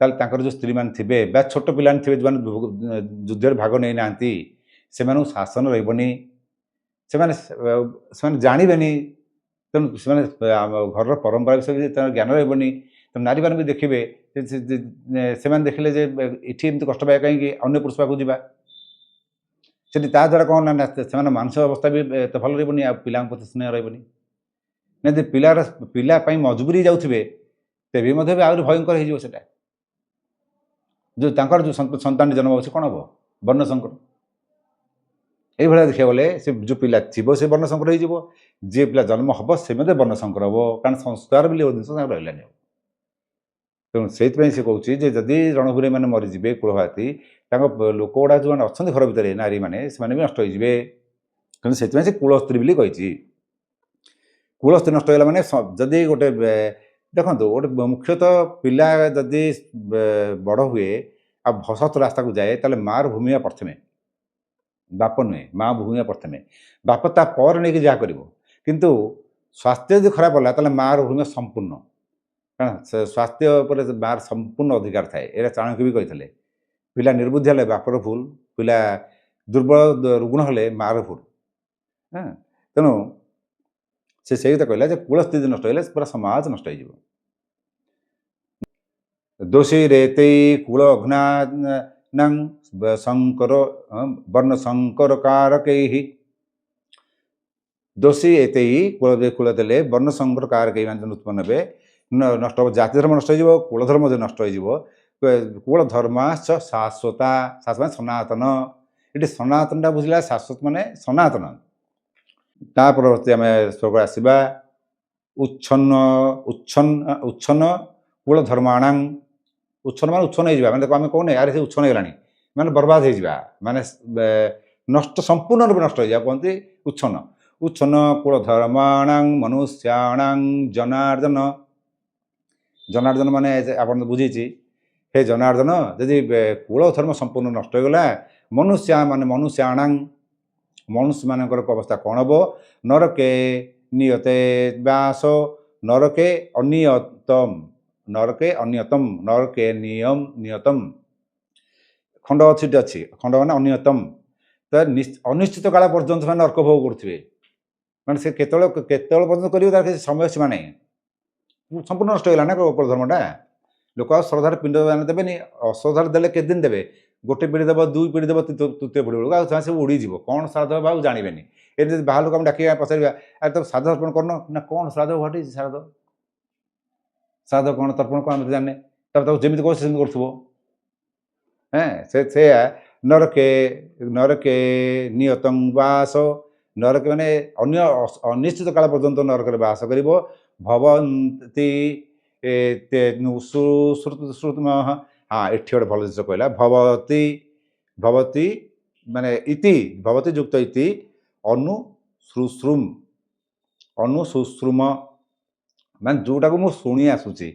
A: ତାହେଲେ ତାଙ୍କର ଯେଉଁ ସ୍ତ୍ରୀମାନେ ଥିବେ ବା ଛୋଟ ପିଲାମାନେ ଥିବେ ଯେଉଁମାନେ ଯୁଦ୍ଧରେ ଭାଗ ନେଇନାହାନ୍ତି, ସେମାନଙ୍କୁ ଶାସନ ରହିବନି, ସେମାନେ ଜାଣିବେନି, ତେଣୁ ସେମାନେ ଘରର ପରମ୍ପରା ବିଷୟରେ ତାଙ୍କର ଜ୍ଞାନ ରହିବନି। ତେଣୁ ନାରୀମାନେ ବି ଦେଖିବେ, ସେମାନେ ଦେଖିଲେ ଯେ ଏଠି ଏମିତି କଷ୍ଟ ପାଇବା କାହିଁକି, ଅନ୍ୟ ପୁରୁଷ ପାଖକୁ ଯିବା, ସେଠି ତା ଦ୍ୱାରା କ'ଣ ନା ସେମାନେ ମାନସିକ ଅବସ୍ଥା ବି ଏତେ ଭଲ ରହିବନି, ଆଉ ପିଲାଙ୍କ ପ୍ରତି ସ୍ନେହ ରହିବନି। ଯଦି ପିଲା ପାଇଁ ମଜବୁରି ଯାଉଥିବେ ତେବେ ମଧ୍ୟ ବି ଆହୁରି ଭୟଙ୍କର ହେଇଯିବ ସେଟା। ଯେଉଁ ତାଙ୍କର ଯେଉଁ ସନ୍ତାନଟି ଜନ୍ମ ହେଉଛି କ'ଣ ହେବ, ବର୍ଣ୍ଣ ସଂକଟ। এইভাবে ଦେଖିବାକୁ ଗଲେ ସେ ଯେଉଁ ପିଲା ଥିବ ସେ ବର୍ଣ୍ଣ ସଂକର ହେଇଯିବ, ଯିଏ ପିଲା ଜନ୍ମ ହେବ ସେ ମଧ୍ୟ ବର୍ଣ୍ଣ ସଂକର ହେବ, କାରଣ ସଂସ୍କାର ବୋଲି ଜିନିଷ ତାଙ୍କର ରହିଲାନି ଆଉ। ତେଣୁ ସେଇଥିପାଇଁ ସେ କହୁଛି ଯେ ଯଦି ରଣଭୂମିରେ ମାନେ ମରିଯିବେ କୁଳଘାତି, ତାଙ୍କ ଲୋକ ଗୁଡ଼ା ଯେଉଁମାନେ ଅଛନ୍ତି ଘର ଭିତରେ ନାରୀମାନେ, ସେମାନେ ବି ନଷ୍ଟ ହେଇଯିବେ। ତେଣୁ ସେଥିପାଇଁ ସେ କୁଳସ୍ତ୍ରୀ ବୋଲି କହିଛି। କୁଳସ୍ତ୍ରୀ ନଷ୍ଟ ହେଇଗଲା ମାନେ ଯଦି ଗୋଟେ ଦେଖନ୍ତୁ, ଗୋଟେ ମୁଖ୍ୟତଃ ପିଲା ଯଦି ବଡ଼ ହୁଏ ଆଉ ସତ ରାସ୍ତାକୁ ଯାଏ, ତାହେଲେ ମାଆର ଭୂମିକା ପ୍ରଥମେ, ବାପ ନୁହେଁ, ମା ଭୂମିକା ପ୍ରଥମେ। ବାପ ତା ପରେ ନେଇକି ଯାହା କରିବ, କିନ୍ତୁ ସ୍ୱାସ୍ଥ୍ୟ ଯଦି ଖରାପ ହେଲା ତାହେଲେ ମାଆର ଭୂମିକା ସମ୍ପୂର୍ଣ୍ଣ, କାରଣ ସ୍ୱାସ୍ଥ୍ୟ ଉପରେ ମାଆର ସମ୍ପୂର୍ଣ୍ଣ ଅଧିକାର ଥାଏ। ଏଇଟା ଚାଣକ୍ୟ ବି କହିଥିଲେ। ପିଲା ନିର୍ବୁଦ୍ଧି ହେଲେ ବାପର ଭୁଲ, ପିଲା ଦୁର୍ବଳ ରୁଗ୍ଣ ହେଲେ ମାଆର ଭୁଲ। ତେଣୁ ସେ ସେଇ କଥା କହିଲା ଯେ କୁଳସ୍ଥିତି ନଷ୍ଟ ହେଲେ ପୁରା ସମାଜ ନଷ୍ଟ ହେଇଯିବ। ଦୋଷୀ ରେତେ କୁଳ ଅଘ୍ନାନାଂ ଶଙ୍କର ବର୍ଣ୍ଣ ଶଙ୍କର କାରକୈ, ଦୋଷୀ ଏତେ କୂଳ ଦେଲେ ବର୍ଣ୍ଣ ଶଙ୍କର କାରକୈ, ମାନେ ଉତ୍ପନ୍ନ ହେବେ, ନଷ୍ଟ ହେବ, ଜାତି ଧର୍ମ ନଷ୍ଟ ହେଇଯିବ, କୁଳ ଧର୍ମ ଯଦି ନଷ୍ଟ ହେଇଯିବ। କୁଳ ଧର୍ମାଶ୍ଚ ଶାଶ୍ୱତା, ଶାଶ୍ୱତ ମାନେ ସନାତନ। ଏଠି ସନାତନଟା ବୁଝିଲା, ଶାଶ୍ୱତ ମାନେ ସନାତନ। ତା ପରବର୍ତ୍ତୀ ଆମେ ଶ୍ଲୋକ ଆସିବା, ଉଚ୍ଛନ୍ନ କୁଳ ଧର୍ମାଣାଂ। ଉଚ୍ଛନ୍ନ ମାନେ ଉଚ୍ଛନ୍ନ ହେଇଯିବା, ମାନେ ଆମେ କହୁନେ ଆରେ ସେ ଉଚ୍ଛନ୍ନ ହେଇଗଲାଣି, ମାନେ ବର୍ବାଦ ହେଇଯିବା, ମାନେ ନଷ୍ଟ, ସମ୍ପୂର୍ଣ୍ଣ ରୂପେ ନଷ୍ଟ ହେଇଯିବା, କୁହନ୍ତି ଉଚ୍ଛନ୍ନ। ଉଚ୍ଛନ୍ନ କୁଳ ଧର୍ମାଣାଂ ମନୁଷ୍ୟାଣାଂ ଜନାର୍ଦ୍ଦନ। ଜନାର୍ଦ୍ଦନ ମାନେ ଆପଣ ବୁଝିଛି, ହେ ଜନାର୍ଦ୍ଦନ, ଯଦି କୁଳ ଧର୍ମ ସମ୍ପୂର୍ଣ୍ଣ ନଷ୍ଟ ହେଇଗଲା, ମନୁଷ୍ୟାଣାଂ, ମନୁଷ୍ୟମାନଙ୍କର ଅବସ୍ଥା କ'ଣ ହେବ, ନରକେ ନିୟତେ ବାସ, ନରକେ ଅନିୟତମ, ନରକେ ଅନିୟତମ, ନରକେ ନିୟତମ, ଖଣ୍ଡ ଅଛି, ଖଣ୍ଡ ମାନେ ଅନିୟତମ, ତ ଅନିଶ୍ଚିତ କାଳ ପର୍ଯ୍ୟନ୍ତ ସେମାନେ ନର୍କ ଭୋଗ କରୁଥିବେ। ମାନେ ସେ କେତେବେଳେ ପର୍ଯ୍ୟନ୍ତ କରିବେ ତାର କିଛି ସମୟ ସୀମା ନାହିଁ, ସମ୍ପୂର୍ଣ୍ଣ ନଷ୍ଟ ହେଇଗଲା ନା କୁଳ ଧର୍ମଟା। ଲୋକ ଆଉ ଶ୍ରଦ୍ଧାରେ ପିଣ୍ଡ ଦାନ ଦେବେନି, ଅଶ୍ରଦ୍ଧାରେ ଦେଲେ କେତେ ଦିନ ଦେବେ, ଗୋଟେ ପିଢ଼ି ଦେବ, ଦୁଇ ପିଢ଼ି ଦେବ, ତୃତୀୟ ପିଢ଼ି ବେଳକୁ ଆଉ ସେମାନେ ସବୁ ଉଡ଼ିଯିବ, କ'ଣ ଶ୍ରାଦ୍ଧ ହେବ ଆଉ ଜାଣିବେନି। ଏଠି ଯଦି ବାହାର ଲୋକ ଆମେ ଡାକିବା ପଚାରିବା, ଆରେ ତମ ଶ୍ରାଦ୍ଧ ତର୍ପଣ କରୁନ ନା, କ'ଣ ଶ୍ରାଦ୍ଧ ଘଟିଛି, ଶ୍ରାଦ୍ଧ କ'ଣ ତର୍ପଣ କ'ଣ ଆମେ ଜାଣିନେ, ତାପରେ ତାକୁ ଯେମିତି କହୁଛି ସେମିତି କରୁଥିବ। ସେୟା ନରକେ ନିୟତଂ ବାସ, ନରକେ ମାନେ ଅନିଶ୍ଚିତ କାଳ ପର୍ଯ୍ୟନ୍ତ ନରକରେ ବାସ କରିବ। ଭବନ୍ତି ଏଠି ଗୋଟେ ଭଲ ଜିନିଷ କହିଲା, ଭବତି ମାନେ ଇତି, ଭବତି ଯୁକ୍ତ ଇତି ଅନୁଶୁଶ୍ରୁମ, ମାନେ ଯେଉଁଟାକୁ ମୁଁ ଶୁଣି ଆସୁଛି,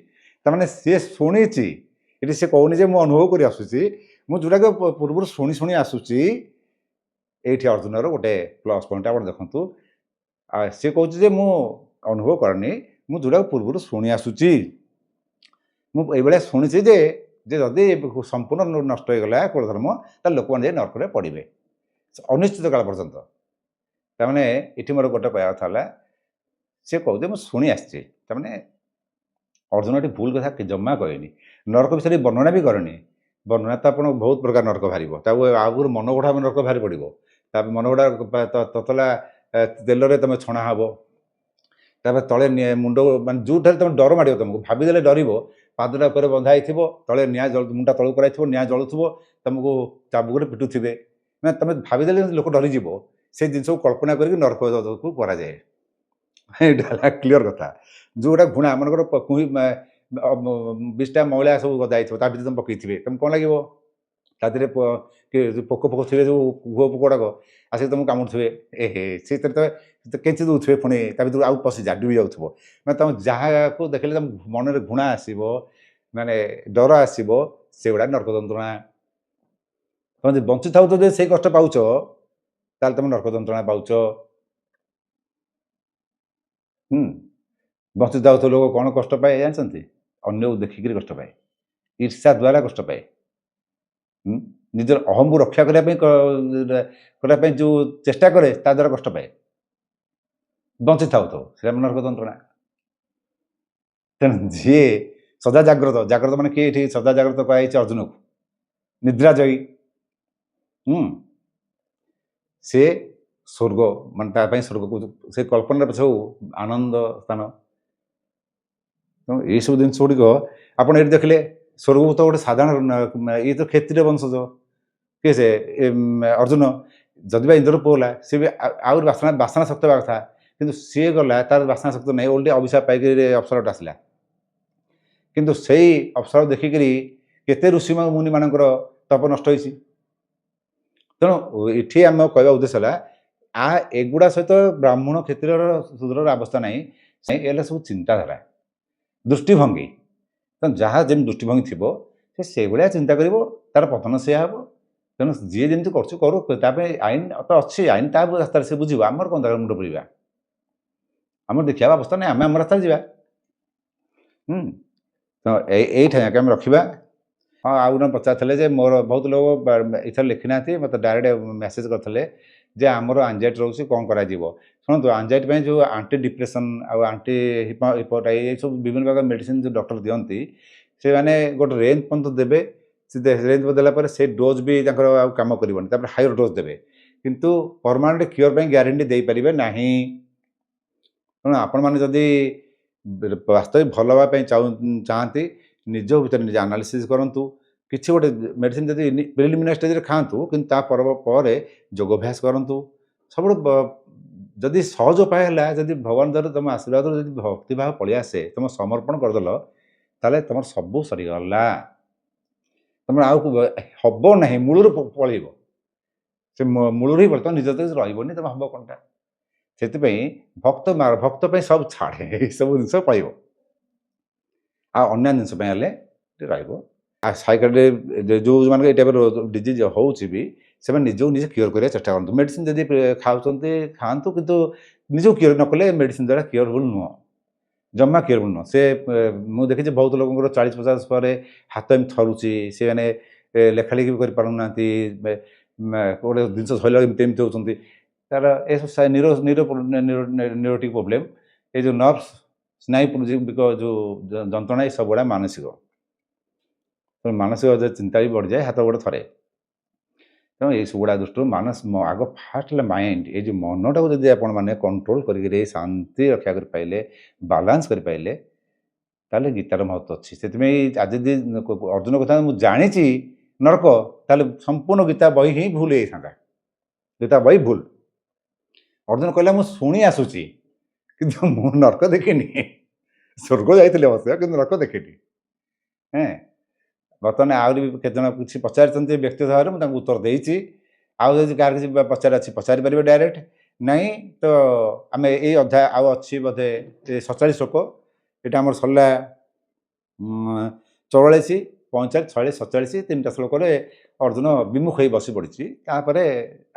A: ତାମାନେ ସିଏ ଶୁଣିଛି, ଏଠି ସେ କହୁନି ଯେ ମୁଁ ଅନୁଭବ କରି ଆସୁଛି, ମୁଁ ଯେଉଁଟାକୁ ପୂର୍ବରୁ ଶୁଣି ଆସୁଛି। ଏଇଠି ଅର୍ଜୁନର ଗୋଟେ ପ୍ଲସ୍ ପଏଣ୍ଟ ଆପଣ ଦେଖନ୍ତୁ, ସେ କହୁଛି ଯେ ମୁଁ ଅନୁଭବ କରିନି, ମୁଁ ଯେଉଁଟାକୁ ପୂର୍ବରୁ ଶୁଣି ଆସୁଛି, ମୁଁ ଏଇଭଳିଆ ଶୁଣିଛି ଯେ ଯଦି ସମ୍ପୂର୍ଣ୍ଣ ନଷ୍ଟ ହେଇଗଲା କୁଳ ଧର୍ମ, ତାହେଲେ ଲୋକମାନେ ଯାଇ ନର୍କରେ ପଡ଼ିବେ ଅନିଶ୍ଚିତ କାଳ ପର୍ଯ୍ୟନ୍ତ। ତାମାନେ ଏଠି ମୋର ଗୋଟେ କହିବା କଥା ହେଲା, ସେ କହୁଛି ମୁଁ ଶୁଣି ଆସିଛି, ତାମାନେ ଅର୍ଜୁନ ଏଠି ଭୁଲ କଥା ଜମା କହେନି। ନରକ ବିଷୟରେ ବର୍ଣ୍ଣନା ବି କରେନି। ବର୍ଣ୍ଣନା ତ ଆପଣ ବହୁତ ପ୍ରକାର ନରକ ବାହାରିବ, ତାକୁ ଆଗରୁ ମନଗଢ଼ା ନରକ ବାହାରି ପଡ଼ିବ, ତାପରେ ମନଗଢ଼ା ତତଲା ତେଲରେ ତୁମେ ଛଣା ହେବ, ତାପରେ ତଳେ ମୁଣ୍ଡ, ମାନେ ଯେଉଁଠାରେ ତୁମେ ଡର ମାଡ଼ିବ, ତୁମକୁ ଭାବିଦେଲେ ଡରିବ, ପାଦଟା ଉପରେ ବନ୍ଧା ହେଇଥିବ, ତଳେ ନିଆଁ ମୁଣ୍ଡଟା ତଳକୁ କରାଇଥିବ, ନିଆଁ ଜଳୁଥିବ, ତୁମକୁ ଚାବୁକରେ ପିଟୁଥିବେ, ମାନେ ତୁମେ ଭାବିଦେଲେ ଲୋକ ଡରିଯିବ। ସେ ଜିନିଷକୁ କଳ୍ପନା କରିକି ନରକକୁ କରାଯାଏ। ଏଇଟା ହେଲା କ୍ଲିଅର କଥା। ଯେଉଁଗୁଡ଼ା ଘୃଣା, ମନେକର ବିଷଟା ମଇଳା ସବୁ ଗଦା ହେଇଥିବ, ତା ଭିତରେ ତୁମେ ପକେଇଥିବେ, ତୁମକୁ କ'ଣ ଲାଗିବ, ତା ଦେହରେ ପୋକ ଫୋକ ଥିବେ ଯେଉଁ ଘୁଅ ପୋକ ଗୁଡ଼ାକ ଆସିକି ତୁମକୁ କାମୁଡ଼ୁଥିବେ ସେଥିରେ ତ କେଞ୍ଚି ଦେଉଥିବେ, ପୁଣି ତା ଭିତରୁ ଆଉ ପଶି ଡୁବି ଯାଉଥିବ। ମାନେ ତୁମେ ଯାହାକୁ ଦେଖିଲେ ତୁମ ମନରେ ଘୃଣା ଆସିବ, ମାନେ ଡର ଆସିବ, ସେଗୁଡ଼ା ନର୍କ ଯନ୍ତ୍ରଣା। ତୁମେ ଯଦି ବଞ୍ଚିଥାଉ ତ ଯଦି ସେଇ କଷ୍ଟ ପାଉଛ, ତାହେଲେ ତୁମେ ନର୍କ ଯନ୍ତ୍ରଣା ପାଉଛ। ବଞ୍ଚିଥାଉ ତ ଲୋକ କ'ଣ କଷ୍ଟ ପାଏ ଜାଣିଛନ୍ତି? ଅନ୍ୟକୁ ଦେଖିକିରି କଷ୍ଟ ପାଏ, ଈର୍ଷା ଦ୍ୱାରା କଷ୍ଟ ପାଏ। ନିଜର ଅହମକୁ ରକ୍ଷା କରିବା ପାଇଁ ଯେଉଁ ଚେଷ୍ଟା କରେ ତା ଦ୍ୱାରା କଷ୍ଟ ପାଏ। ବଞ୍ଚିଥାଉ ତ ସେଟା ନର୍କ ଯନ୍ତ୍ରଣା। ତେଣୁ ଯିଏ ସଦା ଜାଗ୍ରତ ମାନେ କିଏ? ଏଠି ସଦା ଜାଗ୍ରତ କୁହାଯାଇଛି ଅର୍ଜୁନକୁ, ନିଦ୍ରା ଜୟୀ। ସେ ସ୍ୱର୍ଗ, ମାନେ ତା ପାଇଁ ସ୍ୱର୍ଗକୁ ସେ କଳ୍ପନାର ସବୁ ଆନନ୍ଦ ସ୍ଥାନ। ତେଣୁ ଏଇସବୁ ଜିନିଷ ଗୁଡ଼ିକ ଆପଣ ଏଠି ଦେଖିଲେ। ସ୍ୱର୍ଗକୁ ତ ଗୋଟେ ସାଧାରଣ ଇଏ ତ କ୍ଷତ୍ରିୟ ବଂଶଜ, କିଏ ସେ ଅର୍ଜୁନ। ଯଦି ବା ଇନ୍ଦ୍ରର ପୁଅ ହେଲା, ସିଏ ବି ଆହୁରି ବାସନା ଶକ୍ତି ହେବା କଥା, କିନ୍ତୁ ସିଏ ଗଲା ତାର ବାସନା ଶକ୍ତି ନାହିଁ, ଓଲଟି ଅଭିଶାପ ପାଇକିରି ଅପ୍ସରାଟା ଆସିଲା। କିନ୍ତୁ ସେଇ ଅପ୍ସରା ଦେଖିକିରି କେତେ ଋଷି ମୁନିମାନଙ୍କର ତପ ନଷ୍ଟ ହୋଇଛି। ତେଣୁ ଏଠି ଆମ କହିବା ଉଦ୍ଦେଶ୍ୟ ହେଲା, ଏଗୁଡ଼ା ସହିତ ବ୍ରାହ୍ମଣ କ୍ଷତ୍ରିୟର ଶୂଦ୍ରର ଅବସ୍ଥା ନାହିଁ। ଏଗୁଡ଼ା ସବୁ ଚିନ୍ତାଧାରା, ଦୃଷ୍ଟିଭଙ୍ଗୀ। ତେଣୁ ଯାହା ଯେମିତି ଦୃଷ୍ଟିଭଙ୍ଗୀ ଥିବ ସେ ସେଇଭଳିଆ ଚିନ୍ତା କରିବ, ତାର ପତନ ସେଇଆ ହେବ। ତେଣୁ ଯିଏ ଯେମିତି କରୁଛି କରୁ, ତା ପାଇଁ ଆଇନ ତ ଅଛି, ଆଇନ ତା ରାସ୍ତାରେ ସେ ବୁଝିବ। ଆମର କ'ଣ ଦରକାର ମୁଣ୍ଡ ପୁରିବା? ଆମର ଦେଖିବା ଅବସ୍ଥା ନାହିଁ, ଆମେ ଆମ ରାସ୍ତାରେ ଯିବା। ତ ଏଇଟା ଯାକେ ଆମେ ରଖିବା। ହଁ, ଆଉ ଜଣେ ପଚାରିଥିଲେ ଯେ ମୋର ବହୁତ ଲୋକ ଏଥର ଲେଖିନାହାନ୍ତି, ମୋତେ ଡାଇରେକ୍ଟ ମେସେଜ୍ କରିଥିଲେ ଯେ ଆମର ଆଞ୍ଜାଇଟି ରହୁଛି, କ'ଣ କରାଯିବ? ଶୁଣନ୍ତୁ, ଆଞ୍ଜାଇଟି ପାଇଁ ଯେଉଁ ଆଣ୍ଟି ଡିପ୍ରେସନ୍ ଆଉ ଆଣ୍ଟି ହିପୋଟାଇଟ୍ ଏସବୁ ବିଭିନ୍ନ ପ୍ରକାର ମେଡ଼ିସିନ ଯେଉଁ ଡକ୍ଟର ଦିଅନ୍ତି, ସେମାନେ ଗୋଟେ ରେଞ୍ଜ ପର୍ଯ୍ୟନ୍ତ ଦେବେ। ସେ ରେଞ୍ଜ ଦେଲା ପରେ ସେ ଡୋଜ୍ ବି ତାଙ୍କର ଆଉ କାମ କରିବନି, ତାପରେ ହାୟର ଡୋଜ୍ ଦେବେ, କିନ୍ତୁ ପରମାନେଣ୍ଟ କ୍ୟୁର ପାଇଁ ଗ୍ୟାରେଣ୍ଟି ଦେଇପାରିବେ ନାହିଁ। ତେଣୁ ଆପଣମାନେ ଯଦି ବାସ୍ତବିକ ଭଲ ହେବା ପାଇଁ ଚାହାନ୍ତି, ନିଜ ଭିତରେ ନିଜେ ଆନାଲିସିସ୍ କରନ୍ତୁ। କିଛି ଗୋଟେ ମେଡ଼ିସିନ ଯଦି ପ୍ରିଲିମିନାରୀ ଷ୍ଟେଜ୍ରେ ଖାଆନ୍ତୁ, କିନ୍ତୁ ତା ପରେ ଯୋଗ ଅଭ୍ୟାସ କରନ୍ତୁ। ସବୁଠୁ ଯଦି ସହଜ ଉପାୟ ହେଲା, ଯଦି ଭଗବାନ ଦ୍ୱାରା ତୁମ ଆଶୀର୍ବାଦରୁ ଯଦି ଭକ୍ତିଭାବ ପଳେଇ ଆସେ, ତୁମ ସମର୍ପଣ କରିଦେଲ, ତାହେଲେ ତୁମର ସବୁ ସରିଗଲା। ତୁମର ଆଉ ହେବ ନାହିଁ, ମୂଳରୁ ପଳେଇବ। ସେ ମୂଳରୁ ହିଁ ପଳେଇବ, ତୁମ ନିଜ ରହିବନି, ତୁମେ ହେବ କ'ଣଟା? ସେଥିପାଇଁ ଭକ୍ତ ପାଇଁ ସବୁ ଛାଡ଼େ, ଏସବୁ ଜିନିଷ ପଳେଇବ। ଆଉ ଅନ୍ୟ ଜିନିଷ ପାଇଁ ହେଲେ ରହିବ। ଆଉ ସାଇକାଟ୍ରି ଯେଉଁମାନଙ୍କୁ ଏଇ ଟାଇପ୍ର ଡିଜିଜ୍ ହେଉଛି ବି, ସେମାନେ ନିଜକୁ ନିଜେ କ୍ୟୁର କରିବା ଚେଷ୍ଟା କରନ୍ତୁ। ମେଡ଼ିସିନ ଯଦି ଖାଉଛନ୍ତି ଖାଆନ୍ତୁ, କିନ୍ତୁ ନିଜକୁ କ୍ୟୁର ନ କଲେ ମେଡ଼ିସିନ ଦ୍ୱାରା କ୍ୟୁରବୁଲ୍ ନୁହଁ, ଜମା କ୍ୟୁରବୁଲ୍ ନୁହଁ। ସେ ମୁଁ ଦେଖିଛି ବହୁତ ଲୋକଙ୍କର 40-50 ପରେ ହାତ ଏମିତି ଥରୁଛି, ସେମାନେ ଲେଖାଲେଖି ବି କରିପାରୁନାହାନ୍ତି, ଗୋଟେ ଜିନିଷ ଧରିଲା ଏମିତି ହେଉଛନ୍ତି। ତାର ଏସବୁ ନ୍ୟୁରୋଟିକ୍ ପ୍ରୋବ୍ଲେମ୍, ଏ ଯେଉଁ ନର୍ଭସ୍ ସ୍ନାୟୁ ଯେଉଁ ଯନ୍ତ୍ରଣା, ଏ ସବୁଗୁଡ଼ା ମାନସିକ। ମାନସିକ ଚିନ୍ତା ବି ବଢ଼ିଯାଏ, ହାତ ଗୋଡ଼ ଥରେ। ତେଣୁ ଏଇସବୁଗୁଡ଼ା ଦୃଷ୍ଟିରୁ ଆଗ ଫାଷ୍ଟ ହେଲା ମାଇଣ୍ଡ। ଏଇ ଯେଉଁ ମନଟାକୁ ଯଦି ଆପଣମାନେ କଣ୍ଟ୍ରୋଲ କରିକିରି ଶାନ୍ତି ରକ୍ଷା କରିପାରିଲେ, ବାଲାନ୍ସ କରିପାରିଲେ, ତାହେଲେ ଗୀତାର ମହତ୍ତ୍ୱ ଅଛି। ସେଥିପାଇଁ ଆଜି ଯଦି ଅର୍ଜୁନ କଥା ମୁଁ ଜାଣିଛି ନର୍କ, ତାହେଲେ ସମ୍ପୂର୍ଣ୍ଣ ଗୀତା ବହି ହିଁ ଭୁଲ ହେଇଥାନ୍ତା। ଗୀତା ବହି ଭୁଲ। ଅର୍ଜୁନ କହିଲା ମୁଁ ଶୁଣି ଆସୁଛି, କିନ୍ତୁ ମୁଁ ନର୍କ ଦେଖିନି। ସ୍ୱର୍ଗ ଯାଇଥିଲି ଅବଶ୍ୟ, କିନ୍ତୁ ନର୍କ ଦେଖିନି। ବର୍ତ୍ତମାନ ଆହୁରି ବି କେତେ ଜଣ କିଛି ପଚାରିଛନ୍ତି ବ୍ୟକ୍ତିଗତ ଭାବରେ, ମୁଁ ତାଙ୍କୁ ଉତ୍ତର ଦେଇଛି। ଆଉ ଯଦି କାହାର କିଛି ପଚାର ଅଛି ପଚାରି ପାରିବେ ଡାଇରେକ୍ଟ। ନାହିଁ ତ ଆମେ ଏଇ ଅଧ୍ୟାୟ ଆଉ ଅଛି ବୋଧେ 47 ଶ୍ଲୋକ। ଏଇଟା ଆମର ସରିଲା 44, 45, 46, 47 ତିନିଟା ଶ୍ଲୋକରେ ଅର୍ଜୁନ ବିମୁଖ ହୋଇ ବସି ପଡ଼ିଛି। ତାପରେ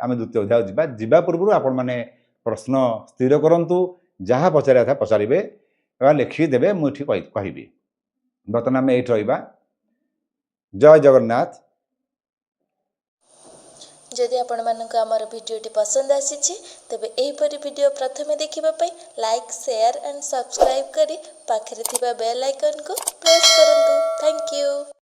A: ଆମେ ଦ୍ୱିତୀୟ ଅଧ୍ୟାୟ ଯିବା ପୂର୍ବରୁ ଆପଣମାନେ ପ୍ରଶ୍ନ ସ୍ଥିର କରନ୍ତୁ। ଯାହା ପଚାରିବା କଥା ପଚାରିବେ ବା ଲେଖିକି ଦେବେ, ମୁଁ ଏଠି କହିବି। ବର୍ତ୍ତମାନ ଆମେ ଏଇଠି ରହିବା। ଜୟ ଜଗନ୍ନାଥ।
C: ଯଦି ଆପଣମାନଙ୍କୁ ଆମର ଭିଡ଼ିଓଟି ପସନ୍ଦ ଆସିଛି, ତେବେ ଏହିପରି ଭିଡ଼ିଓ ପ୍ରଥମେ ଦେଖିବା ପାଇଁ ଲାଇକ୍, ସେୟାର ଆଣ୍ଡ ସବସ୍କ୍ରାଇବ୍ କରି ପାଖରେ ଥିବା ବେଲ୍ ଆଇକନ୍କୁ ପ୍ରେସ୍ କରନ୍ତୁ। Thank you.